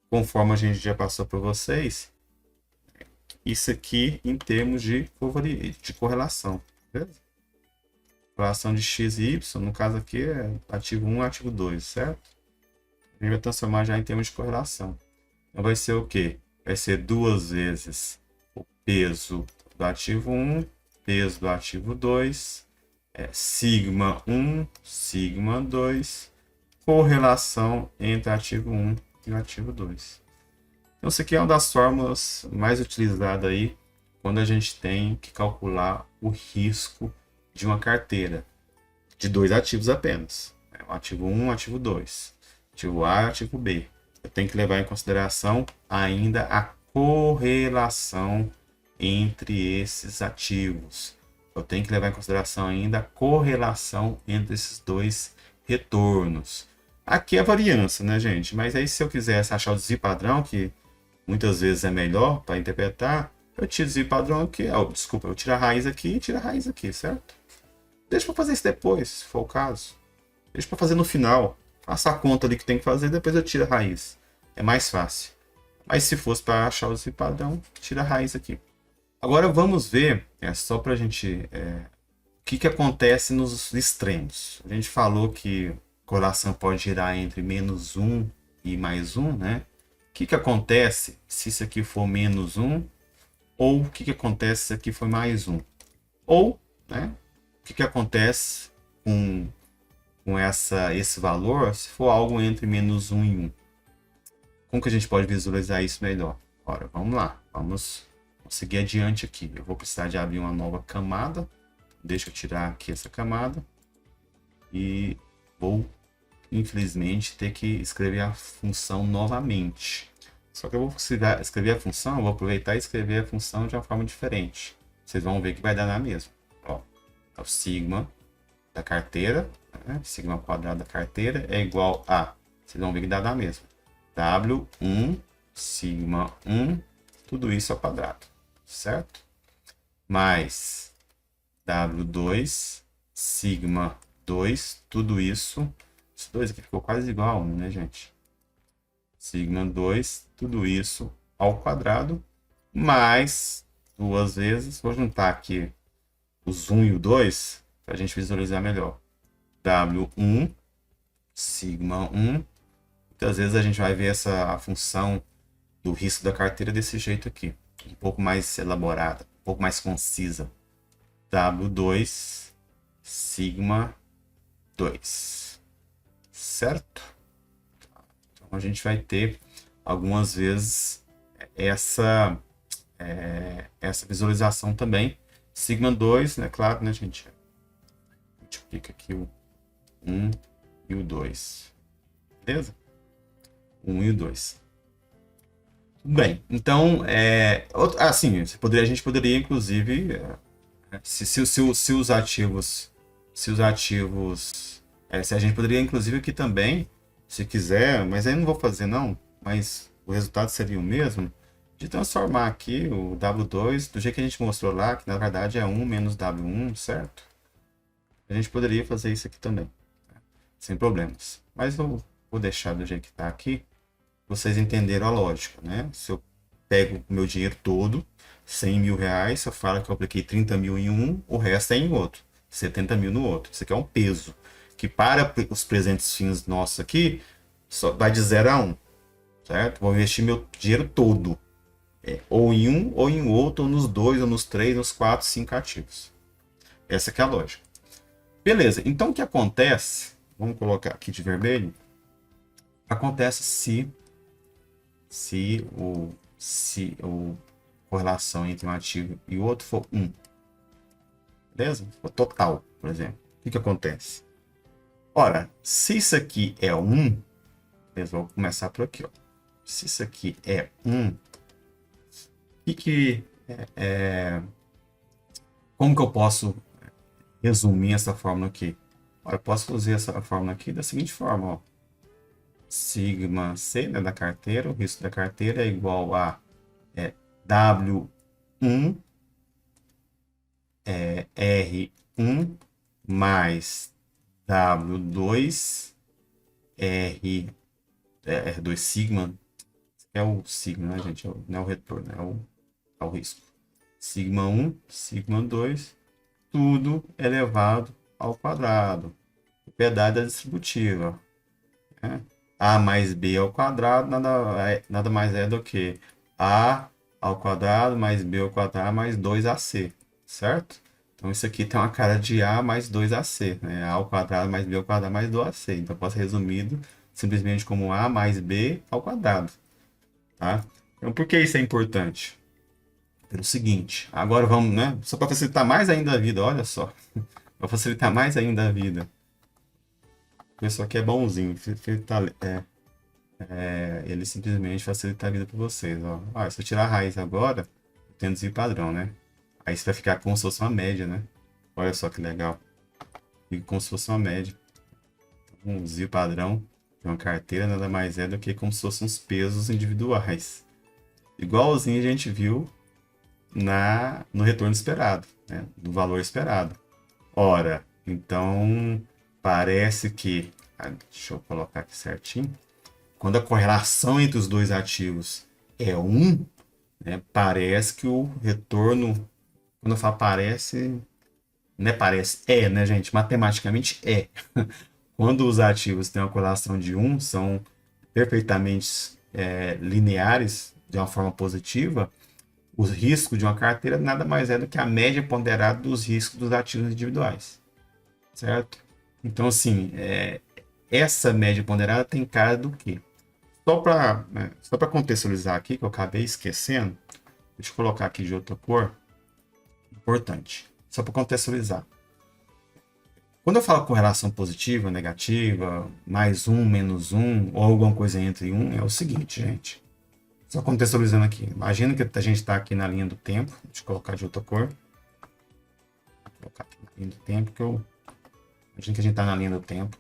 conforme a gente já passou para vocês, isso aqui em termos de correlação. Beleza? Correlação de x e y, no caso aqui é ativo 1 e ativo 2, certo? A gente vai transformar já em termos de correlação. Então vai ser o quê? Vai ser duas vezes o peso do ativo 1, peso do ativo 2, sigma 1, sigma 2, correlação entre o ativo 1 e o ativo 2. Então, isso aqui é uma das fórmulas mais utilizadas aí quando a gente tem que calcular o risco de uma carteira de dois ativos apenas. O ativo 1 e o ativo 2. Ativo A e ativo B. Eu tenho que levar em consideração ainda a correlação entre esses ativos. Eu tenho que levar em consideração ainda a correlação entre esses dois retornos. Aqui é a variância, né, gente? Mas aí se eu quisesse achar o desvio padrão, que muitas vezes é melhor para interpretar, eu tiro o desvio padrão aqui. Desculpa, eu tiro a raiz aqui e tiro a raiz aqui, certo? Deixa para fazer isso depois, se for o caso. Deixa para fazer no final. Faça a conta ali que tem que fazer, depois eu tiro a raiz. É mais fácil. Mas se fosse para achar o desvio padrão, tira a raiz aqui. Agora vamos ver, só para a gente... o que acontece nos extremos. A gente falou que a correlação pode girar entre menos 1 e mais 1, né? O que acontece se isso aqui for menos 1? Ou o que acontece se isso aqui for mais 1? Ou, né? O que acontece com esse valor se for algo entre menos 1 e 1? Como que a gente pode visualizar isso melhor? Ora, vamos lá. Vamos seguir adiante aqui. Eu vou precisar de abrir uma nova camada. Deixa eu tirar aqui essa camada. E vou, infelizmente, ter que escrever a função novamente. Só que eu vou escrever a função, eu vou aproveitar e escrever a função de uma forma diferente. Vocês vão ver que vai dar na mesma. Ó, é o sigma da carteira, né? Sigma ao quadrado da carteira é igual a... Vocês vão ver que dá na mesma. W1, sigma 1, tudo isso ao quadrado, certo? Mais W2, sigma 2, tudo isso. Esse 2 aqui ficou quase igual a 1, né, gente? Sigma 2, tudo isso ao quadrado, mais duas vezes. Vou juntar aqui os 1 e o 2 para a gente visualizar melhor. W1, sigma 1. Muitas vezes a gente vai ver a função do risco da carteira desse jeito aqui. Um pouco mais elaborada, um pouco mais concisa. W2, sigma 2. Certo? Então a gente vai ter algumas vezes essa, essa visualização também. Sigma 2, né? Claro, né, gente? Multiplica aqui o 1 e o 2. Beleza? 1 e o 2. Bem, então, assim, a gente poderia, inclusive, se os ativos, se a gente poderia, inclusive, aqui também, se quiser, mas aí eu não vou fazer não, mas o resultado seria o mesmo, de transformar aqui o W2 do jeito que a gente mostrou lá, que na verdade é 1 menos W1, certo? A gente poderia fazer isso aqui também, tá? Sem problemas. Mas eu vou deixar do jeito que está aqui, vocês entenderam a lógica, né? Se eu pego o meu dinheiro todo, 100 mil reais, eu falo que eu apliquei 30 mil em um, o resto é em outro, 70 mil no outro. Isso aqui é um peso, que para os presentes fins nossos aqui, só vai de 0 a 1, certo? Vou investir meu dinheiro todo, ou em um, ou em outro, ou nos dois, ou nos três, nos quatro, cinco ativos. Essa que é a lógica. Beleza, então o que acontece, vamos colocar aqui de vermelho, acontece se o correlação entre um ativo e outro for 1. Beleza? O total, por exemplo. O que acontece? Ora, se isso aqui é 1, beleza, vou começar por aqui. Ó. Se isso aqui é 1, como que eu posso resumir essa fórmula aqui? Ora, eu posso fazer essa fórmula aqui da seguinte forma. Ó. Sigma C, né, da carteira, o risco da carteira é igual a W1 R1 mais W2 R2 sigma, é o sigma, né, gente? Não é o retorno, é o risco. Sigma 1, sigma 2, tudo elevado ao quadrado. Propriedade da distributiva. Né? A mais B ao quadrado nada mais é do que A ao quadrado mais B ao quadrado mais 2AC, certo? Então isso aqui tem uma cara de A mais 2AC, né? A ao quadrado mais B ao quadrado mais 2AC. Então pode ser resumido simplesmente como A mais B ao quadrado, tá? Então por que isso é importante? Pelo seguinte, agora vamos, né? Só para facilitar mais ainda a vida, olha só. Para facilitar mais ainda a vida. O pessoal aqui é bonzinho, ele simplesmente facilita a vida para vocês. Ó. Se eu tirar a raiz agora, eu tenho desvio padrão, né? Aí isso vai ficar como se fosse uma média, né? Olha só que legal. Fica como se fosse uma média. Um desvio padrão de uma carteira nada mais é do que como se fossem uns pesos individuais. Igualzinho a gente viu no retorno esperado, né? Do valor esperado. Ora, então parece que... deixa eu colocar aqui certinho. Quando a correlação entre os dois ativos é 1, né, parece que o retorno, quando eu falo parece, não é parece, né, gente? Matematicamente é. Quando os ativos têm uma correlação de 1, são perfeitamente lineares, de uma forma positiva, o risco de uma carteira nada mais é do que a média ponderada dos riscos dos ativos individuais, certo? Então, assim, essa média ponderada tem cara do quê? Só para contextualizar aqui, que eu acabei esquecendo, deixa eu colocar aqui de outra cor, importante, só para contextualizar. Quando eu falo correlação positiva, negativa, mais um, menos um, ou alguma coisa entre um, é o seguinte, gente. Só contextualizando aqui. Imagina que a gente está aqui na linha do tempo, deixa eu colocar de outra cor. Vou colocar aqui na linha do tempo, imagina que a gente está na linha do tempo,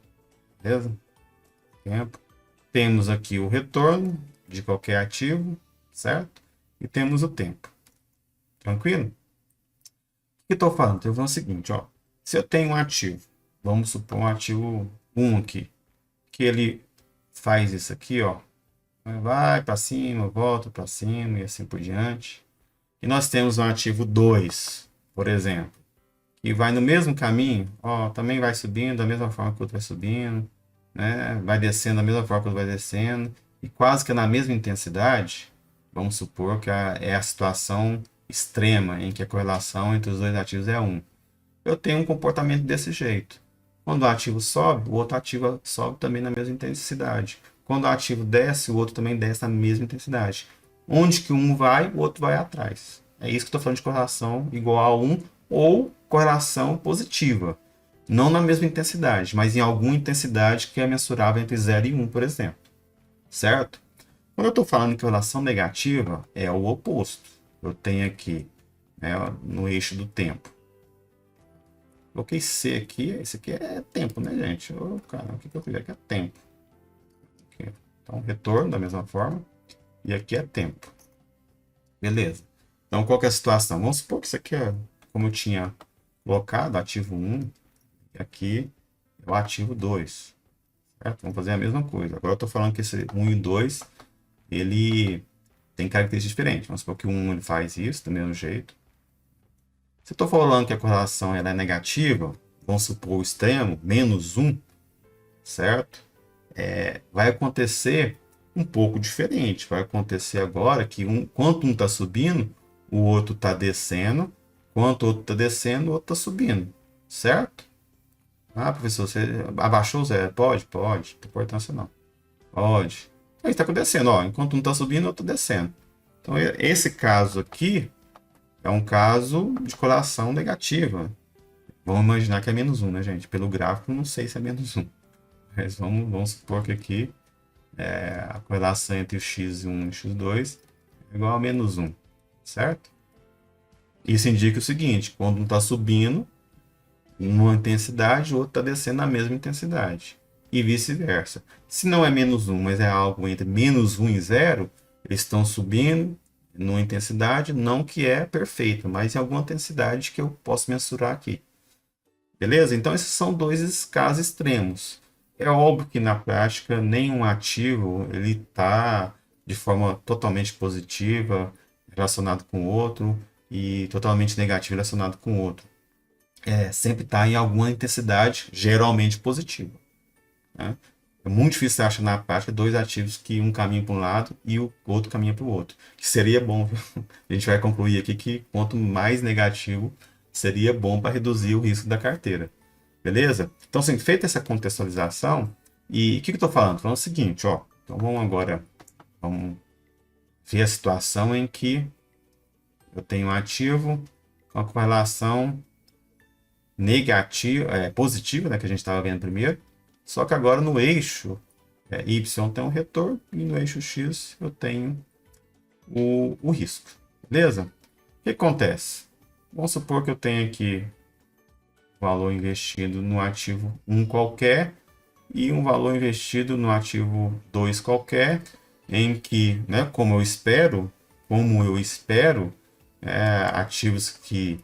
beleza? Tempo. Temos aqui o retorno de qualquer ativo, certo? E temos o tempo. Tranquilo? O que estou falando? Estou falando o seguinte, ó. Se eu tenho um ativo, vamos supor um ativo 1 aqui, que ele faz isso aqui, ó. Vai para cima, volta para cima e assim por diante. e nós temos um ativo 2, por exemplo, que vai no mesmo caminho, ó, também vai subindo da mesma forma que o outro vai subindo, né? Vai descendo da mesma forma que o outro vai descendo, e quase que na mesma intensidade, vamos supor que é a situação extrema em que a correlação entre os dois ativos é 1. Eu tenho um comportamento desse jeito. Quando o ativo sobe, o outro ativo sobe também na mesma intensidade. Quando o ativo desce, o outro também desce na mesma intensidade. Onde que um vai, o outro vai atrás. É isso que eu estou falando de correlação igual a 1 ou correlação positiva. Não na mesma intensidade, mas em alguma intensidade que é mensurável entre 0 e 1, por exemplo. Certo? Quando eu estou falando de correlação negativa, é o oposto. Eu tenho aqui, né, no eixo do tempo. Coloquei C aqui, esse aqui é tempo, né, gente? Oh, caramba, o que eu fiz aqui é tempo. Aqui. Então, retorno da mesma forma. E aqui é tempo. Beleza. Então, qual que é a situação? Vamos supor que isso aqui é, como eu tinha colocado, ativo 1. E aqui é o ativo 2. Certo? Vamos fazer a mesma coisa. Agora eu estou falando que esse 1 e 2, ele tem características diferentes. Vamos supor que o 1 ele faz isso do mesmo jeito. Se eu estou falando que a correlação ela é negativa, vamos supor o extremo, menos 1, certo? Vai acontecer um pouco diferente. Vai acontecer agora que enquanto um está subindo, o outro está descendo. Enquanto o outro está descendo, o outro está subindo. Certo? Ah, professor, você abaixou o zero? Pode, pode. Não tem importância não. Pode. Aí está acontecendo, ó. Enquanto um está subindo, o outro está descendo. Então, esse caso aqui é um caso de correlação negativa. Vamos imaginar que é menos 1, né, gente? Pelo gráfico, não sei se é menos 1. Mas vamos supor que aqui a correlação entre o x1 e o x2 é igual a menos 1, certo? Isso indica o seguinte, quando um está subindo numa intensidade, o outro está descendo na mesma intensidade. E vice-versa. Se não é menos 1, mas é algo entre menos 1 e 0, eles estão subindo numa intensidade, não que é perfeita, mas em alguma intensidade que eu posso mensurar aqui. Beleza? Então, esses são dois casos extremos. É óbvio que na prática nenhum ativo ele está de forma totalmente positiva relacionado com o outro e totalmente negativa relacionado com o outro. Sempre está em alguma intensidade geralmente positiva, né? É muito difícil você achar na prática dois ativos que um caminha para um lado e o outro caminha para o outro. Que seria bom, viu? A gente vai concluir aqui que quanto mais negativo seria bom para reduzir o risco da carteira. Beleza? Então, assim, feita essa contextualização, e o que eu estou falando? Estou falando o seguinte, ó. Então, vamos ver a situação em que eu tenho um ativo com a correlação negativa, positiva, né, que a gente estava vendo primeiro, só que agora no eixo Y tem um retorno e no eixo X eu tenho o risco. Beleza? O que acontece? Vamos supor que eu tenho aqui valor investido no ativo 1 qualquer e um valor investido no ativo 2 qualquer, em que, né, como eu espero, ativos que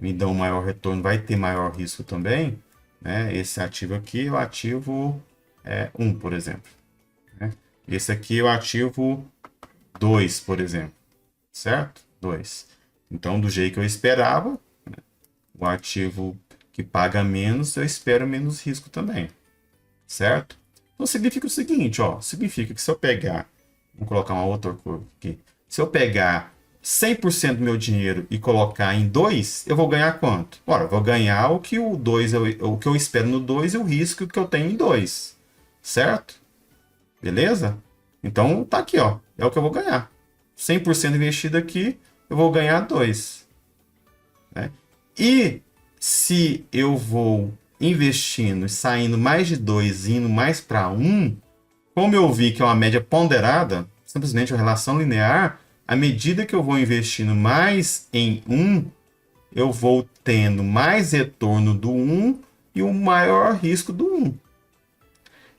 me dão maior retorno vai ter maior risco também, né? Esse ativo aqui é o ativo 1, por exemplo, né? Esse aqui é o ativo 2, por exemplo, certo? 2. Então, do jeito que eu esperava, né, o ativo que paga menos, eu espero menos risco também, certo? Então, significa o seguinte, ó, significa que se eu pegar, vamos colocar uma outra curva aqui, se eu pegar 100% do meu dinheiro e colocar em 2, eu vou ganhar quanto? Ora, eu vou ganhar o que o que eu espero no 2 e o risco que eu tenho em 2, certo? Beleza? Então, tá aqui, ó, é o que eu vou ganhar. 100% investido aqui, eu vou ganhar 2, né? E se eu vou investindo e saindo mais de 2 e indo mais para 1, como eu vi que é uma média ponderada, simplesmente uma relação linear, à medida que eu vou investindo mais em 1, eu vou tendo mais retorno do 1 e o maior risco do 1.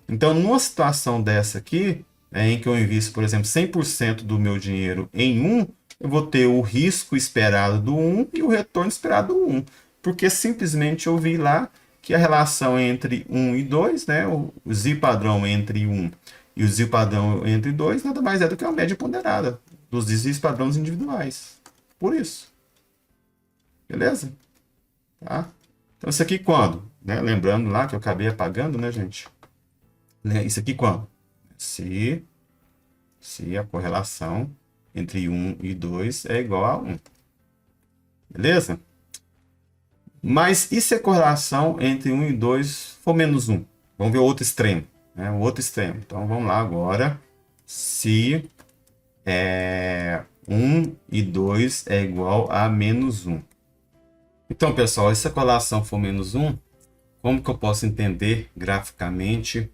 Então, numa situação dessa aqui, em que eu invisto, por exemplo, 100% do meu dinheiro em 1, eu vou ter o risco esperado do 1 e o retorno esperado do 1. Porque simplesmente eu vi lá que a relação entre 1 e 2, né, o Z padrão entre 1 e o Z padrão entre 2, nada mais é do que uma média ponderada dos Z padrões individuais. por isso. Beleza? Tá? Então, isso aqui quando? Né? Lembrando lá que eu acabei apagando, né, gente? Isso aqui quando? Se a correlação entre 1 e 2 é igual a 1. Beleza? Mas e se a correlação entre 1 e 2 for menos 1? Vamos ver o outro extremo. Né? O outro extremo. Então, vamos lá agora. Se 1 e 2 é igual a menos 1. Então, pessoal, se a correlação for menos 1, como que eu posso entender graficamente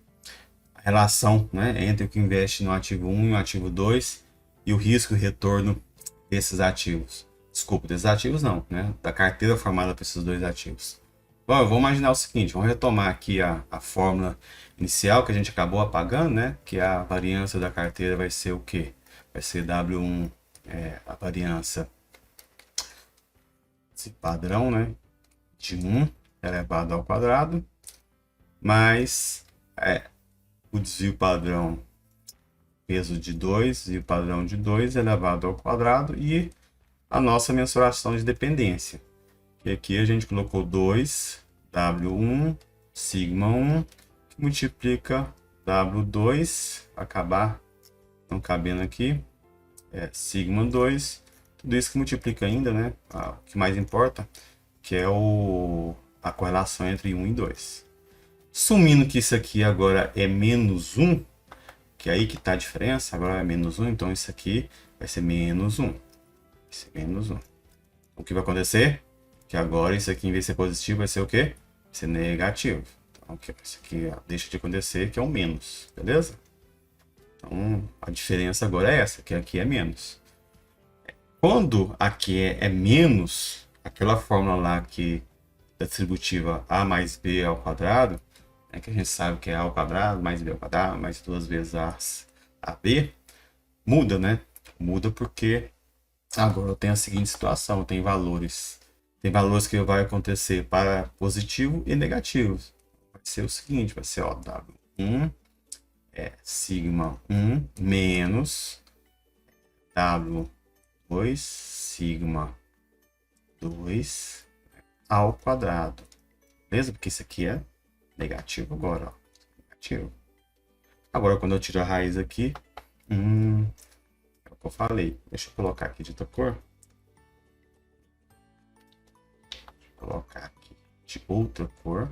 a relação, né, entre o que investe no ativo 1 e no ativo 2 e o risco e retorno desses ativos? Desculpa, desses ativos não, né, da carteira formada por esses dois ativos. Bom, eu vou imaginar o seguinte, vamos retomar aqui a fórmula inicial que a gente acabou apagando, né, que a variância da carteira vai ser o quê? Vai ser W1, a variância, esse padrão, né, de 1 elevado ao quadrado, mais o desvio padrão, peso de 2, e o padrão de 2 elevado ao quadrado, e a nossa mensuração de dependência. E aqui a gente colocou 2, W1, sigma 1, que multiplica W2, acabar não cabendo aqui, sigma 2, tudo isso que multiplica ainda, né? O que mais importa, que é a correlação entre 1 e 2. Sumindo que isso aqui agora é menos 1, que é aí que está a diferença, agora é menos 1, então isso aqui vai ser menos 1. Vai ser menos 1. O que vai acontecer? Que agora isso aqui, em vez de ser positivo, vai ser o quê? Vai ser negativo. Então, isso aqui deixa de acontecer, que é um menos, beleza? Então, a diferença agora é essa, que aqui é menos. Quando aqui é menos, aquela fórmula lá que da distributiva A mais B ao quadrado, que a gente sabe que é A ao quadrado, mais B ao quadrado, mais 2 vezes AB, muda, né? Muda porque agora eu tenho a seguinte situação, tem valores que vai acontecer para positivo e negativo. Vai ser o seguinte, vai ser, ó, W1 sigma 1 menos W2 sigma 2 ao quadrado. Beleza? Porque isso aqui é negativo agora, ó. Negativo. Agora, quando eu tiro a raiz aqui, é o que eu falei. Deixa eu colocar aqui de outra cor. Vou colocar aqui de outra cor.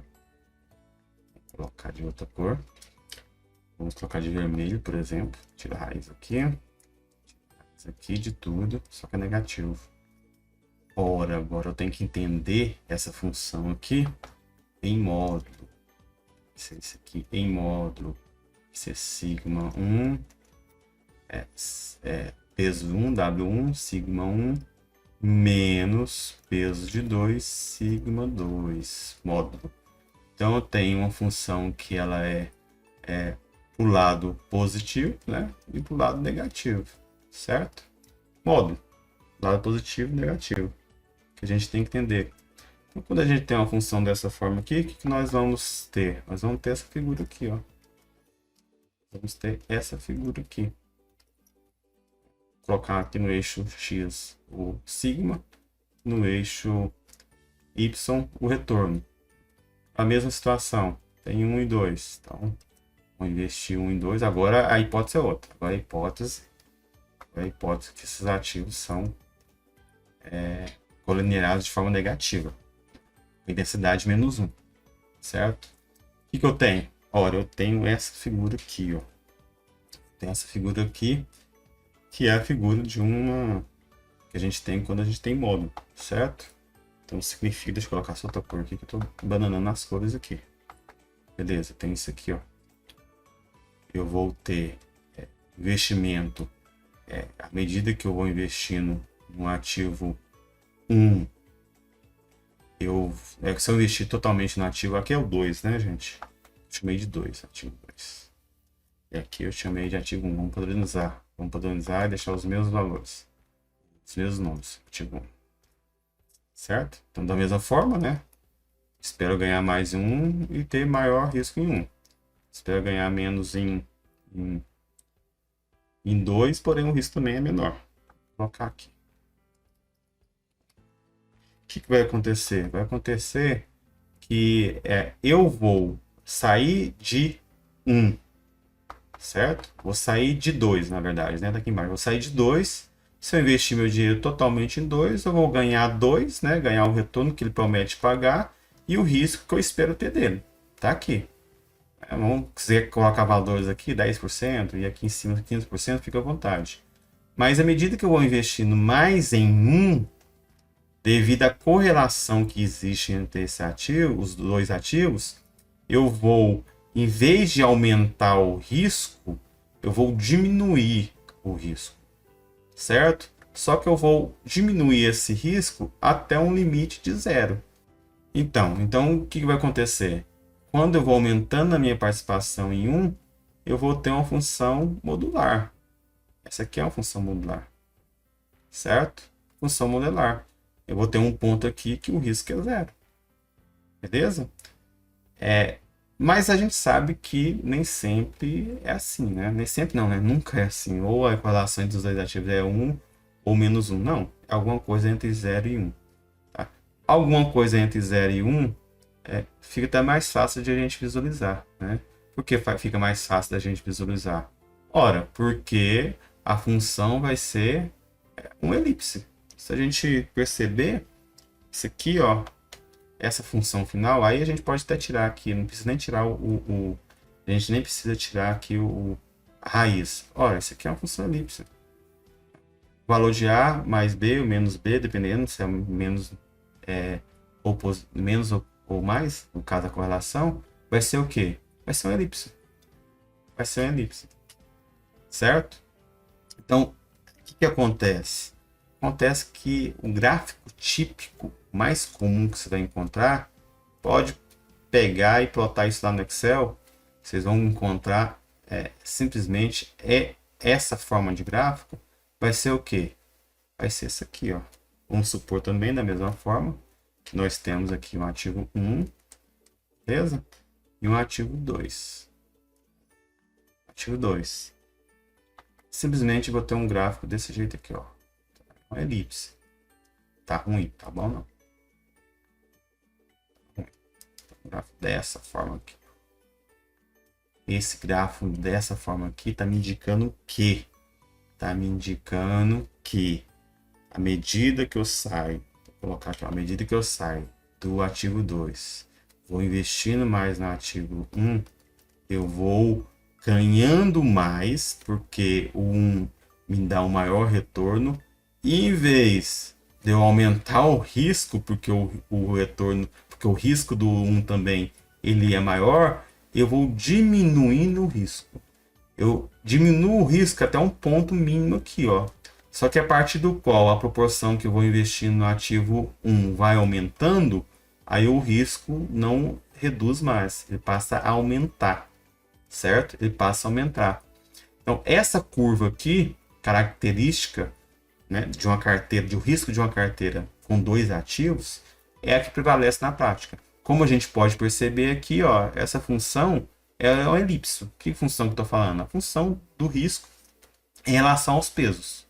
Vou colocar de outra cor. Vamos colocar de vermelho, por exemplo. Tira a raiz aqui. Tira a raiz aqui de tudo, só que é negativo. Ora, agora eu tenho que entender essa função aqui em módulo. Isso aqui em módulo. Isso é sigma 1. Peso 1, W1, sigma 1, menos peso de 2, sigma 2, módulo. Então, eu tenho uma função que ela é para o lado positivo, né? E para o lado negativo, certo? Módulo, lado positivo e negativo, que a gente tem que entender. Então, quando a gente tem uma função dessa forma aqui, o que nós vamos ter? Nós vamos ter essa figura aqui, ó. Vamos ter essa figura aqui. Vou colocar aqui no eixo X o sigma, no eixo Y o retorno. A mesma situação, tem 1 e 2, então vou investir 1 e 2, agora a hipótese é outra. Agora a hipótese que esses ativos são colinierados de forma negativa, com densidade menos 1, certo? O que eu tenho? Ora, eu tenho essa figura aqui, ó. Tem essa figura aqui, que é a figura de uma que a gente tem quando a gente tem módulo, certo? Então significa, deixa eu colocar só outra cor aqui, que eu tô bananando as cores aqui. Beleza, tem isso aqui, ó. Eu vou ter investimento, à medida que eu vou investindo no ativo 1, se eu investir totalmente no ativo, aqui é o 2, né, gente? Eu chamei de 2, ativo 2. E aqui eu chamei de ativo 1, vamos padronizar. Vamos padronizar e deixar os mesmos valores. Os mesmos nomes, ativo 1. Certo? Então, da mesma forma, né? Espero ganhar mais em 1 e ter maior risco em 1. Espero ganhar menos em 2, porém o risco também é menor. Vou colocar aqui. que vai acontecer? Vai acontecer que eu vou sair de um, certo? Vou sair de 2, na verdade, né? Daqui embaixo. Vou sair de 2. Se eu investir meu dinheiro totalmente em 2, eu vou ganhar 2, né? Ganhar o retorno que ele promete pagar e o risco que eu espero ter dele. Tá aqui. Vamos quiser colocar valores aqui, 10%, e aqui em cima 15%, fica à vontade. Mas à medida que eu vou investindo mais em um, devido à correlação que existe entre esse ativo, os dois ativos, eu vou, em vez de aumentar o risco, eu vou diminuir o risco, certo? Só que eu vou diminuir esse risco até um limite de zero. Então o que vai acontecer? Quando eu vou aumentando a minha participação em um, eu vou ter uma função modular. Essa aqui é uma função modular, certo? Função modular. Eu vou ter um ponto aqui que o risco é zero. Beleza? Mas a gente sabe que nem sempre é assim, né? Nem sempre não, né? Nunca é assim. Ou a correlação entre os dois ativos é 1 ou menos 1. Não. É alguma coisa entre 0 e 1. Tá? Alguma coisa entre 0 e 1 fica até mais fácil de a gente visualizar, né? Por que fica mais fácil da gente visualizar? Ora, porque a função vai ser uma elipse. Se a gente perceber, isso aqui, ó, essa função final, aí a gente pode até tirar aqui, não precisa nem tirar a gente nem precisa tirar aqui a raiz. Olha, isso aqui é uma função elipse. O valor de A mais B ou menos B, dependendo se é menos, menos ou mais, no caso da correlação, vai ser o quê? Vai ser uma elipse. Vai ser uma elipse. Certo? Então, o que acontece? Acontece que o gráfico típico mais comum que você vai encontrar, pode pegar e plotar isso lá no Excel, vocês vão encontrar simplesmente essa forma de gráfico, vai ser o quê? Vai ser esse aqui, ó. Vamos supor também da mesma forma, que nós temos aqui um ativo 1, beleza? E um ativo 2. Ativo 2. Simplesmente vou ter um gráfico desse jeito aqui, ó. Uma elipse. Tá ruim, tá bom não? Gráfico dessa forma aqui. Esse gráfico dessa forma aqui está me indicando o quê? Está me indicando que à medida que eu saio, vou colocar aqui, à medida que eu saio do ativo 2, vou investindo mais no ativo 1, eu vou ganhando mais, porque o 1 me dá um maior retorno, e em vez de eu aumentar o risco, porque o retorno, porque o risco do 1 também ele é maior, eu vou diminuindo o risco. Eu diminuo o risco até um ponto mínimo aqui, ó. Só que a partir do qual a proporção que eu vou investir no ativo 1 vai aumentando, aí o risco não reduz mais, ele passa a aumentar, certo? Ele passa a aumentar. Então, essa curva aqui, característica, né, de uma carteira, de um risco de uma carteira com dois ativos, é a que prevalece na prática. Como a gente pode perceber aqui, ó, essa função é uma elipse. Que função que eu estou falando? A função do risco em relação aos pesos,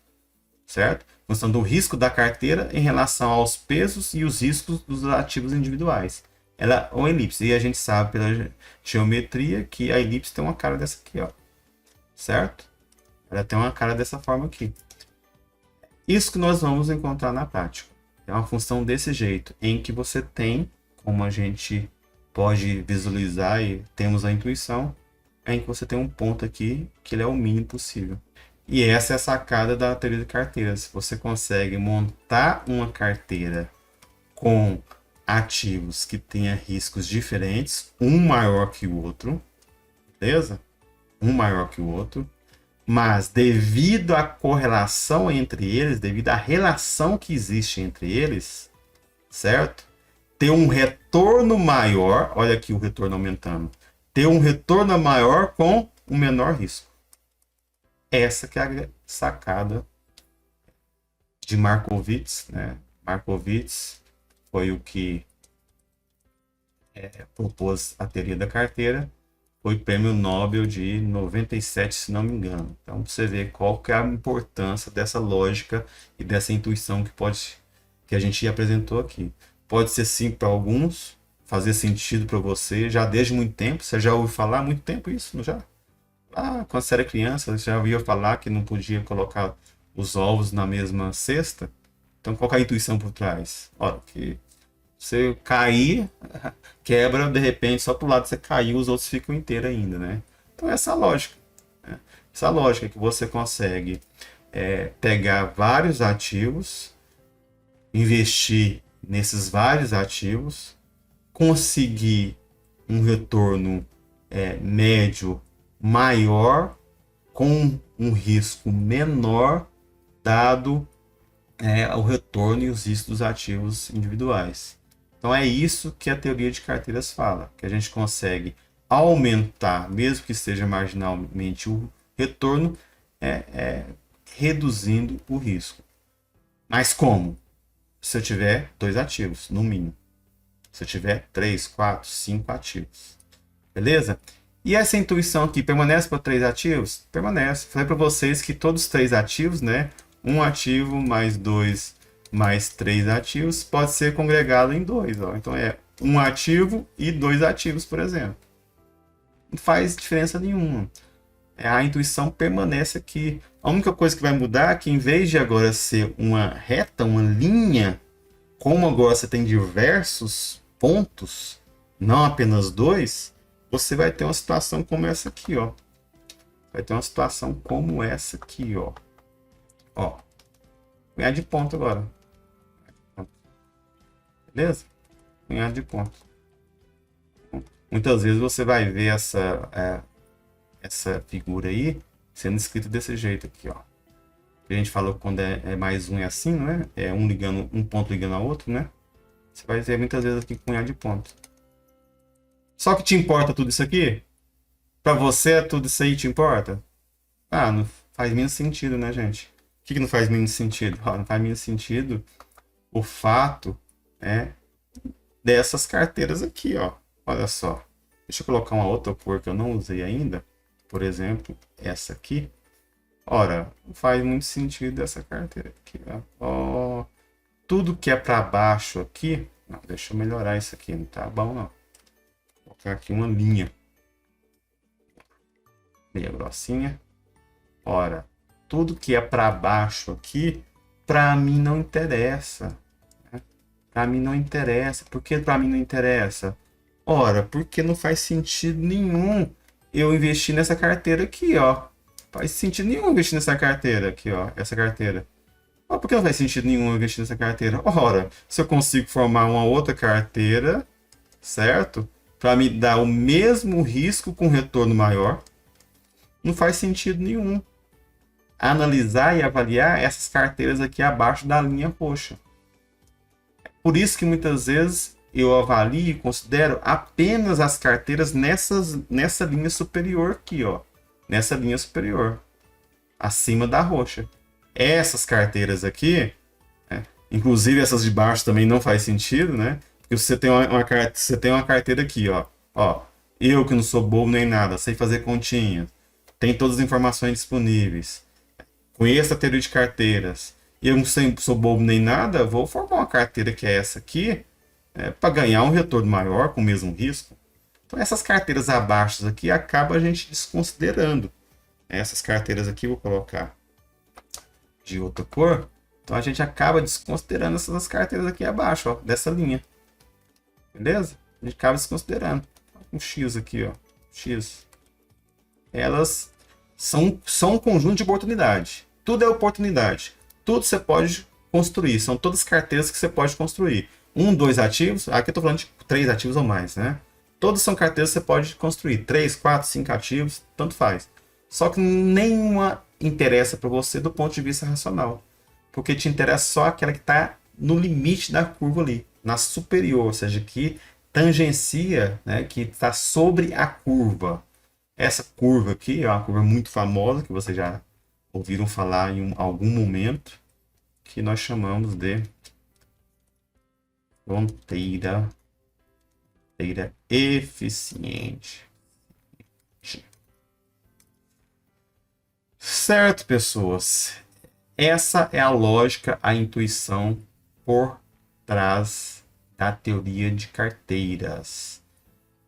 certo? A função do risco da carteira em relação aos pesos e os riscos dos ativos individuais. Ela é uma elipse. E a gente sabe pela geometria que a elipse tem uma cara dessa aqui, ó, certo? Ela tem uma cara dessa forma aqui. Isso que nós vamos encontrar na prática. É uma função desse jeito, em que você tem, como a gente pode visualizar e temos a intuição, em que você tem um ponto aqui que ele é o mínimo possível. E essa é a sacada da teoria de carteiras. Você consegue montar uma carteira com ativos que tenha riscos diferentes, um maior que o outro, beleza? Um maior que o outro. Mas devido à correlação entre eles, devido à relação que existe entre eles, certo? Ter um retorno maior, olha aqui o retorno aumentando, ter um retorno maior com um menor risco. Essa que é a sacada de Markowitz, né? Markowitz foi o que propôs a teoria da carteira. Foi prêmio Nobel de 97, se não me engano. Então, você vê qual que é a importância dessa lógica e dessa intuição que pode que a gente apresentou aqui. Pode ser sim para alguns, fazer sentido para você, já desde muito tempo. Você já ouviu falar há muito tempo isso, não já? Ah, quando você era criança, você já ouvia falar que não podia colocar os ovos na mesma cesta? Então, qual que é a intuição por trás? Olha, que você cair, quebra, de repente, só pro lado você caiu, os outros ficam inteiros ainda, né? Então, essa é a lógica. Né? Essa lógica que você consegue pegar vários ativos, investir nesses vários ativos, conseguir um retorno médio maior com um risco menor, dado o retorno e os riscos dos ativos individuais. Então é isso que a teoria de carteiras fala, que a gente consegue aumentar, mesmo que seja marginalmente, o retorno, reduzindo o risco. Mas como? Se eu tiver 2 ativos, no mínimo. Se eu tiver 3, 4, 5 ativos. Beleza? E essa intuição aqui permanece para 3 ativos? Permanece. Falei para vocês que todos os 3 ativos, né? Um ativo mais 2 mais 3 ativos pode ser congregado em 2. Ó. Então é um ativo e 2 ativos, por exemplo. Não faz diferença nenhuma. A intuição permanece aqui. A única coisa que vai mudar é que em vez de agora ser uma reta, uma linha, como agora você tem diversos pontos, não apenas 2, você vai ter uma situação como essa aqui, ó. Vai ter uma situação como essa aqui, ó. Ó. Ganhar de ponto agora. Beleza? Ganhar de ponto. Muitas vezes você vai ver essa figura aí sendo escrita desse jeito aqui, ó. A gente falou que quando é mais um é assim, né? É um ligando, um ponto ligando ao outro, né? Você vai ver muitas vezes aqui com ganhar de ponto. Só que te importa tudo isso aqui? Pra você, tudo isso aí te importa? Ah, não faz menos sentido, né, gente? O que não faz menos sentido? Não faz menos sentido o fato dessas carteiras aqui, ó. Olha só. Deixa eu colocar uma outra cor que eu não usei ainda. Por exemplo, essa aqui. Ora, não faz muito sentido essa carteira aqui, ó. Tudo que é para baixo aqui... Não, deixa eu melhorar isso aqui, não tá bom, não. Vou colocar aqui uma linha. Meia grossinha. Ora, tudo que é para baixo aqui, para mim não interessa. Né? Para mim não interessa. Por que para mim não interessa? Ora, porque não faz sentido nenhum eu investir nessa carteira aqui, ó. Faz sentido nenhum investir nessa carteira aqui, ó. Essa carteira. Ora, por que não faz sentido nenhum eu investir nessa carteira? Ora, se eu consigo formar uma outra carteira, certo? Para me dar o mesmo risco com retorno maior, não faz sentido nenhum analisar e avaliar essas carteiras aqui abaixo da linha roxa. Por isso que muitas vezes eu avalio e considero apenas as carteiras nessa linha superior aqui, ó. Nessa linha superior, acima da roxa. Essas carteiras aqui, inclusive essas de baixo também não faz sentido, né? Porque você tem você tem uma carteira aqui, ó. Ó, eu que não sou bobo nem nada, sei fazer continha, tem todas as informações disponíveis, conheço a teoria de carteiras, e eu não sou bobo nem nada, vou formar uma carteira que é essa aqui, para ganhar um retorno maior com o mesmo risco. Então essas carteiras abaixo aqui acaba a gente desconsiderando. Essas carteiras aqui vou colocar de outra cor. Então a gente acaba desconsiderando essas carteiras aqui abaixo, ó, dessa linha. Beleza? A gente acaba desconsiderando. Um X aqui, ó. X. Elas são um conjunto de oportunidade. Tudo é oportunidade. Tudo você pode construir. São todas carteiras que você pode construir. 1, 2 ativos. Aqui eu estou falando de 3 ativos ou mais, né? Todas são carteiras que você pode construir. 3, 4, 5 ativos, tanto faz. Só que nenhuma interessa para você do ponto de vista racional. Porque te interessa só aquela que está no limite da curva ali. Na superior, ou seja, que tangencia, né, que está sobre a curva. Essa curva aqui é uma curva muito famosa, que vocês já ouviram falar em algum momento, que nós chamamos de fronteira eficiente. Certo, pessoas? Essa é a lógica, a intuição por trás da teoria de carteiras.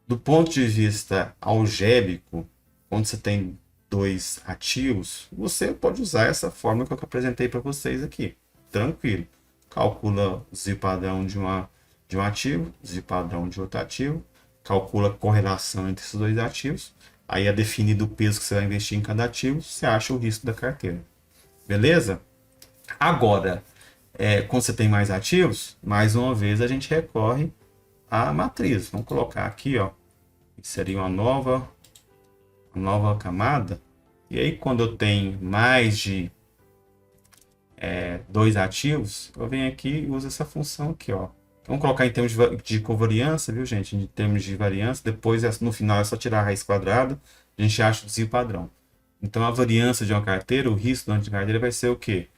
Do ponto de vista algébrico, quando você tem dois ativos, você pode usar essa fórmula que eu apresentei para vocês aqui. Tranquilo. Calcula o desvio padrão de um ativo, desvio padrão de outro ativo, calcula a correlação entre esses dois ativos, aí é definido o peso que você vai investir em cada ativo, você acha o risco da carteira. Beleza? Agora, quando você tem mais ativos, mais uma vez a gente recorre à matriz. Vamos colocar aqui, ó, seria uma nova camada. E aí, quando eu tenho mais de dois ativos, eu venho aqui e uso essa função aqui, ó. Vamos colocar em termos de covariância, viu, gente? Em termos de variância. Depois, no final, é só tirar a raiz quadrada. A gente acha o desvio padrão. Então, a variância de uma carteira, o risco de uma carteira vai ser o quê?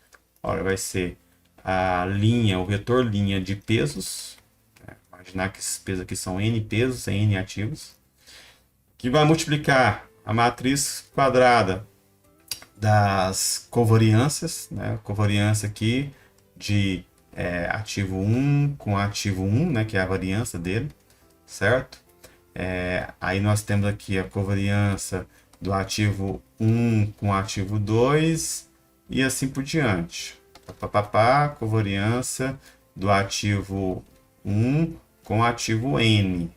Olha, vai ser a linha, o vetor linha de pesos. Imaginar que esses pesos aqui são N pesos, N ativos. Que vai multiplicar a matriz quadrada das covariâncias, né? Covariância aqui de ativo 1 com ativo 1, né? Que é a variância dele, certo? Aí nós temos aqui a covariância do ativo 1 com ativo 2 e assim por diante. Covariância do ativo 1 com ativo N,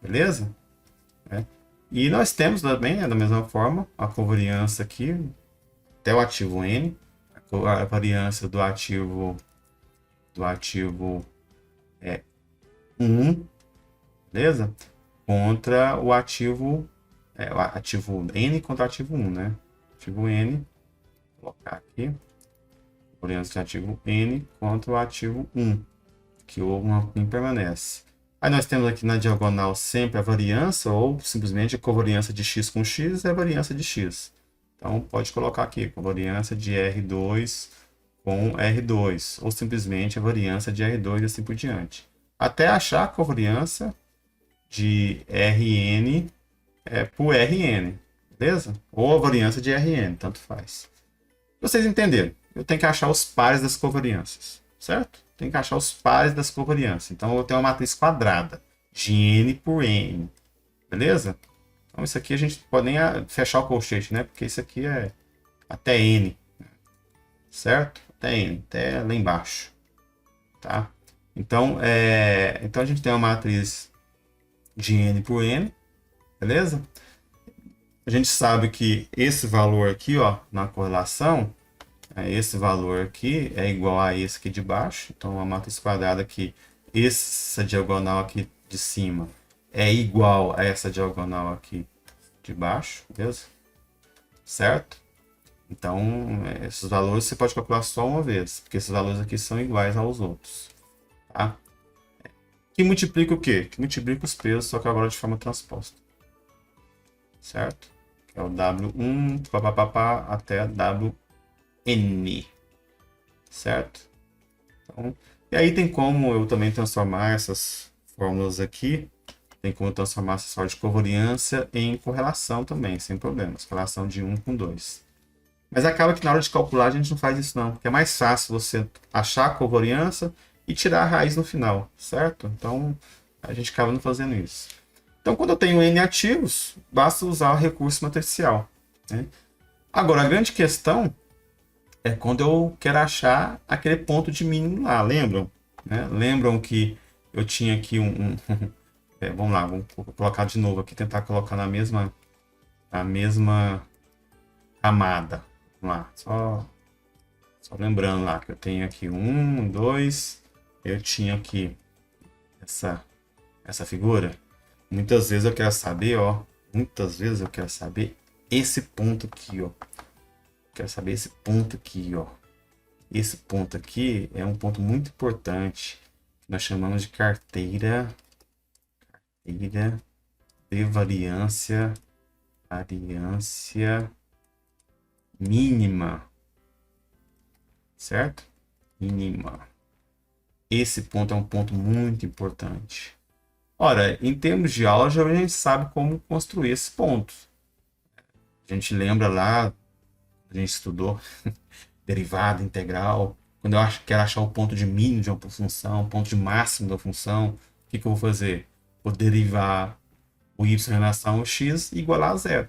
beleza? E nós temos também, da mesma forma, a covariância aqui, até o ativo N, a variância do ativo 1, beleza? Contra o ativo N contra o ativo 1, né? Ativo N, vou colocar aqui, variância do ativo N contra o ativo 1, que o 1 permanece. Aí nós temos aqui na diagonal sempre a variância, ou simplesmente a covariância de x com x é a variância de x. Então, pode colocar aqui, covariância de R2 com R2, ou simplesmente a variância de R2 e assim por diante. Até achar a covariância de Rn por Rn, beleza? Ou a variância de Rn, tanto faz. Vocês entenderam? Eu tenho que achar os pares das covariâncias, certo? Tem que achar os pares das covariâncias. Então, eu tenho uma matriz quadrada de N por N. Beleza? Então, isso aqui a gente pode nem fechar o colchete, né? Porque isso aqui é até N. Certo? Até N. Até lá embaixo. Tá? Então, então a gente tem uma matriz de N por N. Beleza? A gente sabe que esse valor aqui, ó, na correlação... esse valor aqui é igual a esse aqui de baixo. Então, a matriz quadrada aqui, essa diagonal aqui de cima, é igual a essa diagonal aqui de baixo, beleza? Certo? Então, esses valores você pode calcular só uma vez, porque esses valores aqui são iguais aos outros. Tá? Que multiplica o quê? Que multiplica os pesos, só que agora de forma transposta. Certo? Que é o W1, até W N, certo? Então, e aí tem como eu também transformar essas fórmulas aqui, tem como transformar essa sorte de covariância em correlação também, sem problemas, correlação de 1 com 2. Mas acaba que na hora de calcular a gente não faz isso não, porque é mais fácil você achar a covariância e tirar a raiz no final, certo? Então, a gente acaba não fazendo isso. Então, quando eu tenho N ativos, basta usar o recurso matricial, né? Agora, a grande questão é quando eu quero achar aquele ponto de mínimo lá, lembram? Né? Lembram que eu tinha aqui vamos lá, vamos colocar de novo aqui, tentar colocar na mesma camada. Vamos lá, só lembrando lá que eu tenho aqui 1, 2, eu tinha aqui essa figura. Muitas vezes eu quero saber, ó, esse ponto aqui, ó. Quero saber esse ponto aqui, ó. Esse ponto aqui é um ponto muito importante. Nós chamamos de carteira de variância mínima. Certo? Mínima. Esse ponto é um ponto muito importante. Ora, em termos de álgebra, a gente sabe como construir esse ponto. A gente lembra lá, a gente estudou derivada integral, Quando eu quero achar o ponto de mínimo de uma função, o ponto de máximo da função, o que eu vou fazer? Vou derivar o y em relação ao x igual a zero.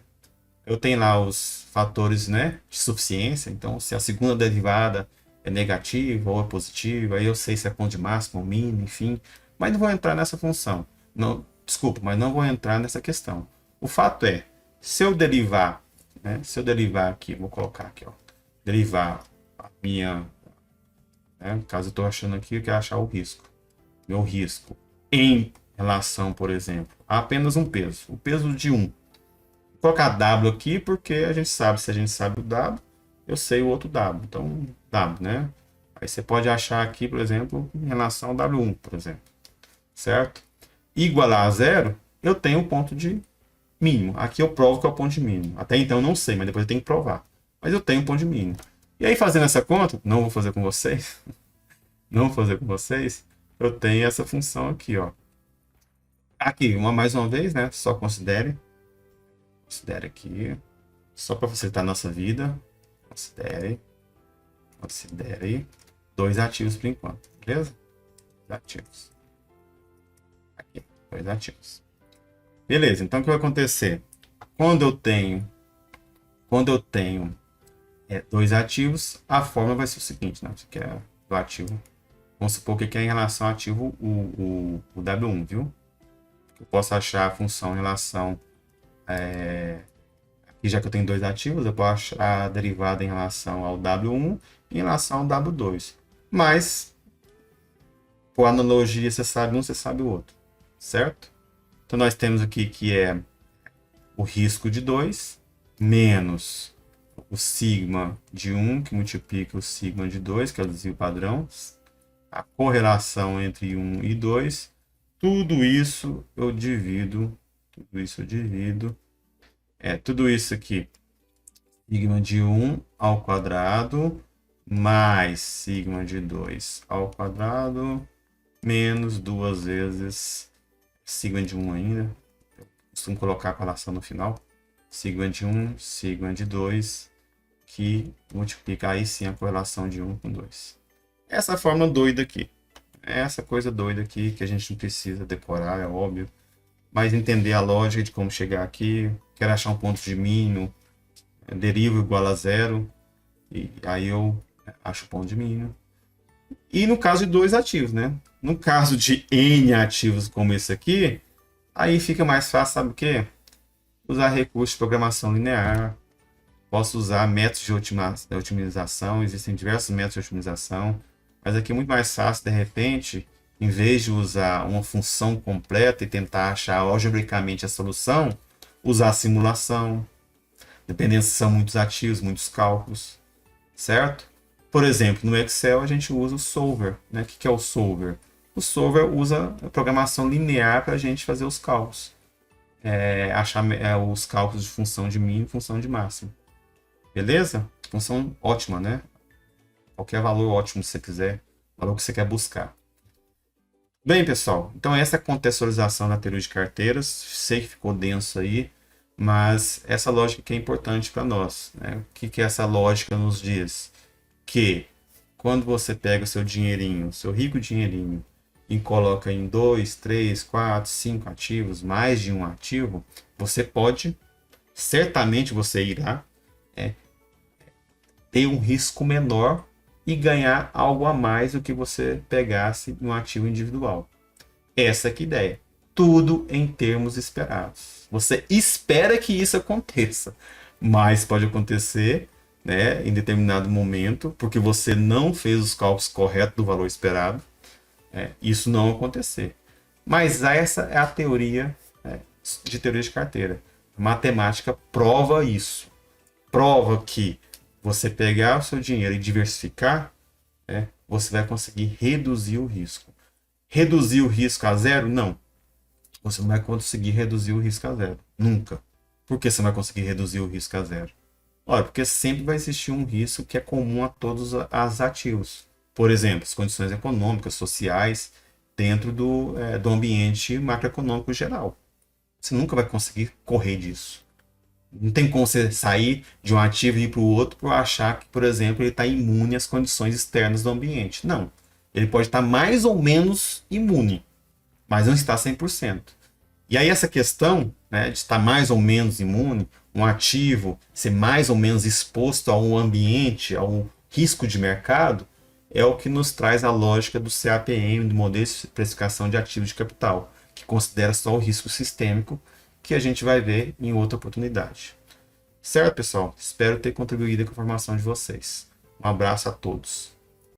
Eu tenho lá os fatores, né, de suficiência. Então, se a segunda derivada é negativa ou é positiva, aí eu sei se é ponto de máximo ou mínimo, enfim. Mas não vou entrar nessa função. Não, desculpa, mas não vou entrar nessa questão. O fato é, se eu derivar, né, se eu derivar aqui, vou colocar aqui, ó, derivar a minha, né, no caso eu estou achando aqui, eu quero achar o risco. Meu risco em relação, por exemplo, a apenas um peso. O peso de 1. Vou colocar W aqui porque a gente sabe, se a gente sabe o W, eu sei o outro W. Então, W, né? Aí você pode achar aqui, por exemplo, em relação ao W1, por exemplo. Certo? Igualar a zero, eu tenho o ponto de mínimo. Aqui eu provo que é o ponto de mínimo. Até então eu não sei, mas depois eu tenho que provar. Mas eu tenho um ponto de mínimo. E aí, fazendo essa conta, não vou fazer com vocês, não vou fazer com vocês, eu tenho essa função aqui, ó. Aqui, mais uma vez, né? Só considere aqui, só para facilitar a nossa vida. Considere 2 ativos por enquanto, beleza? 2 ativos. Aqui, 2 ativos. Beleza, então o que vai acontecer? Quando eu tenho 2 ativos, a fórmula vai ser o seguinte, né? Isso aqui é do ativo. Vamos supor que aqui é em relação ao ativo o W1, viu? Eu posso achar a função em relação aqui, já que eu tenho 2 ativos, eu posso achar a derivada em relação ao W1 e em relação ao W2. Mas, por analogia, você sabe um, você sabe o outro, certo? Então, nós temos aqui que é o risco de 2 menos o sigma de 1, que multiplica o sigma de 2, que é o desvio padrão, a correlação entre 1 e 2. Tudo isso eu divido, tudo isso aqui, sigma de 1 ao quadrado, mais sigma de 2 ao quadrado, menos 2 vezes sigma de 1 ainda. Eu costumo colocar a correlação no final. Sigma de 1, sigma de 2, que multiplica aí sim a correlação de 1 com 2. Essa forma doida aqui. Essa coisa doida aqui que a gente não precisa decorar, é óbvio. Mas entender a lógica de como chegar aqui. Quero achar um ponto de mínimo, derivo igual a zero, e aí eu acho o ponto de mínimo. E no caso de 2 ativos, né? No caso de N ativos como esse aqui, aí fica mais fácil, sabe o quê? Usar recursos de programação linear. Posso usar métodos de otimização, existem diversos métodos de otimização, mas aqui é muito mais fácil, de repente, em vez de usar uma função completa e tentar achar algebricamente a solução, usar a simulação, dependendo se são muitos ativos, muitos cálculos, certo? Por exemplo, no Excel a gente usa o solver, né? O que é o solver? O solver usa a programação linear para a gente fazer os cálculos, achar os cálculos de função de mínimo e função de máximo. Beleza? Função ótima, né? Qualquer valor ótimo que você quiser, valor que você quer buscar. Bem, pessoal, então essa é a contextualização da teoria de carteiras. Sei que ficou denso aí, mas essa lógica que é importante para nós, né? O que essa lógica nos diz? Que quando você pega o seu dinheirinho, seu rico dinheirinho, e coloca em 2, 3, 4, 5 ativos, mais de um ativo, você pode, certamente você irá ter um risco menor e ganhar algo a mais do que você pegasse no ativo individual. Essa é a ideia. Tudo em termos esperados. Você espera que isso aconteça, mas pode acontecer, né, em determinado momento, porque você não fez os cálculos corretos do valor esperado, isso não acontecer. Mas essa é a teoria, de teoria de carteira. A matemática prova isso. Prova que você pegar o seu dinheiro e diversificar, você vai conseguir reduzir o risco. Reduzir o risco a zero? Não. Você não vai conseguir reduzir o risco a zero. Nunca. Por que você não vai conseguir reduzir o risco a zero? Olha, porque sempre vai existir um risco que é comum a todos os ativos. Por exemplo, as condições econômicas, sociais, dentro do ambiente macroeconômico geral. Você nunca vai conseguir correr disso. Não tem como você sair de um ativo e ir para o outro por achar que, por exemplo, ele está imune às condições externas do ambiente. Não. Ele pode estar mais ou menos imune, mas não está 100%. E aí essa questão, né, de estar mais ou menos imune, um ativo ser mais ou menos exposto a um ambiente, a um risco de mercado, é o que nos traz a lógica do CAPM, do modelo de precificação de ativos de capital, que considera só o risco sistêmico, que a gente vai ver em outra oportunidade. Certo, pessoal? Espero ter contribuído com a informação de vocês. Um abraço a todos.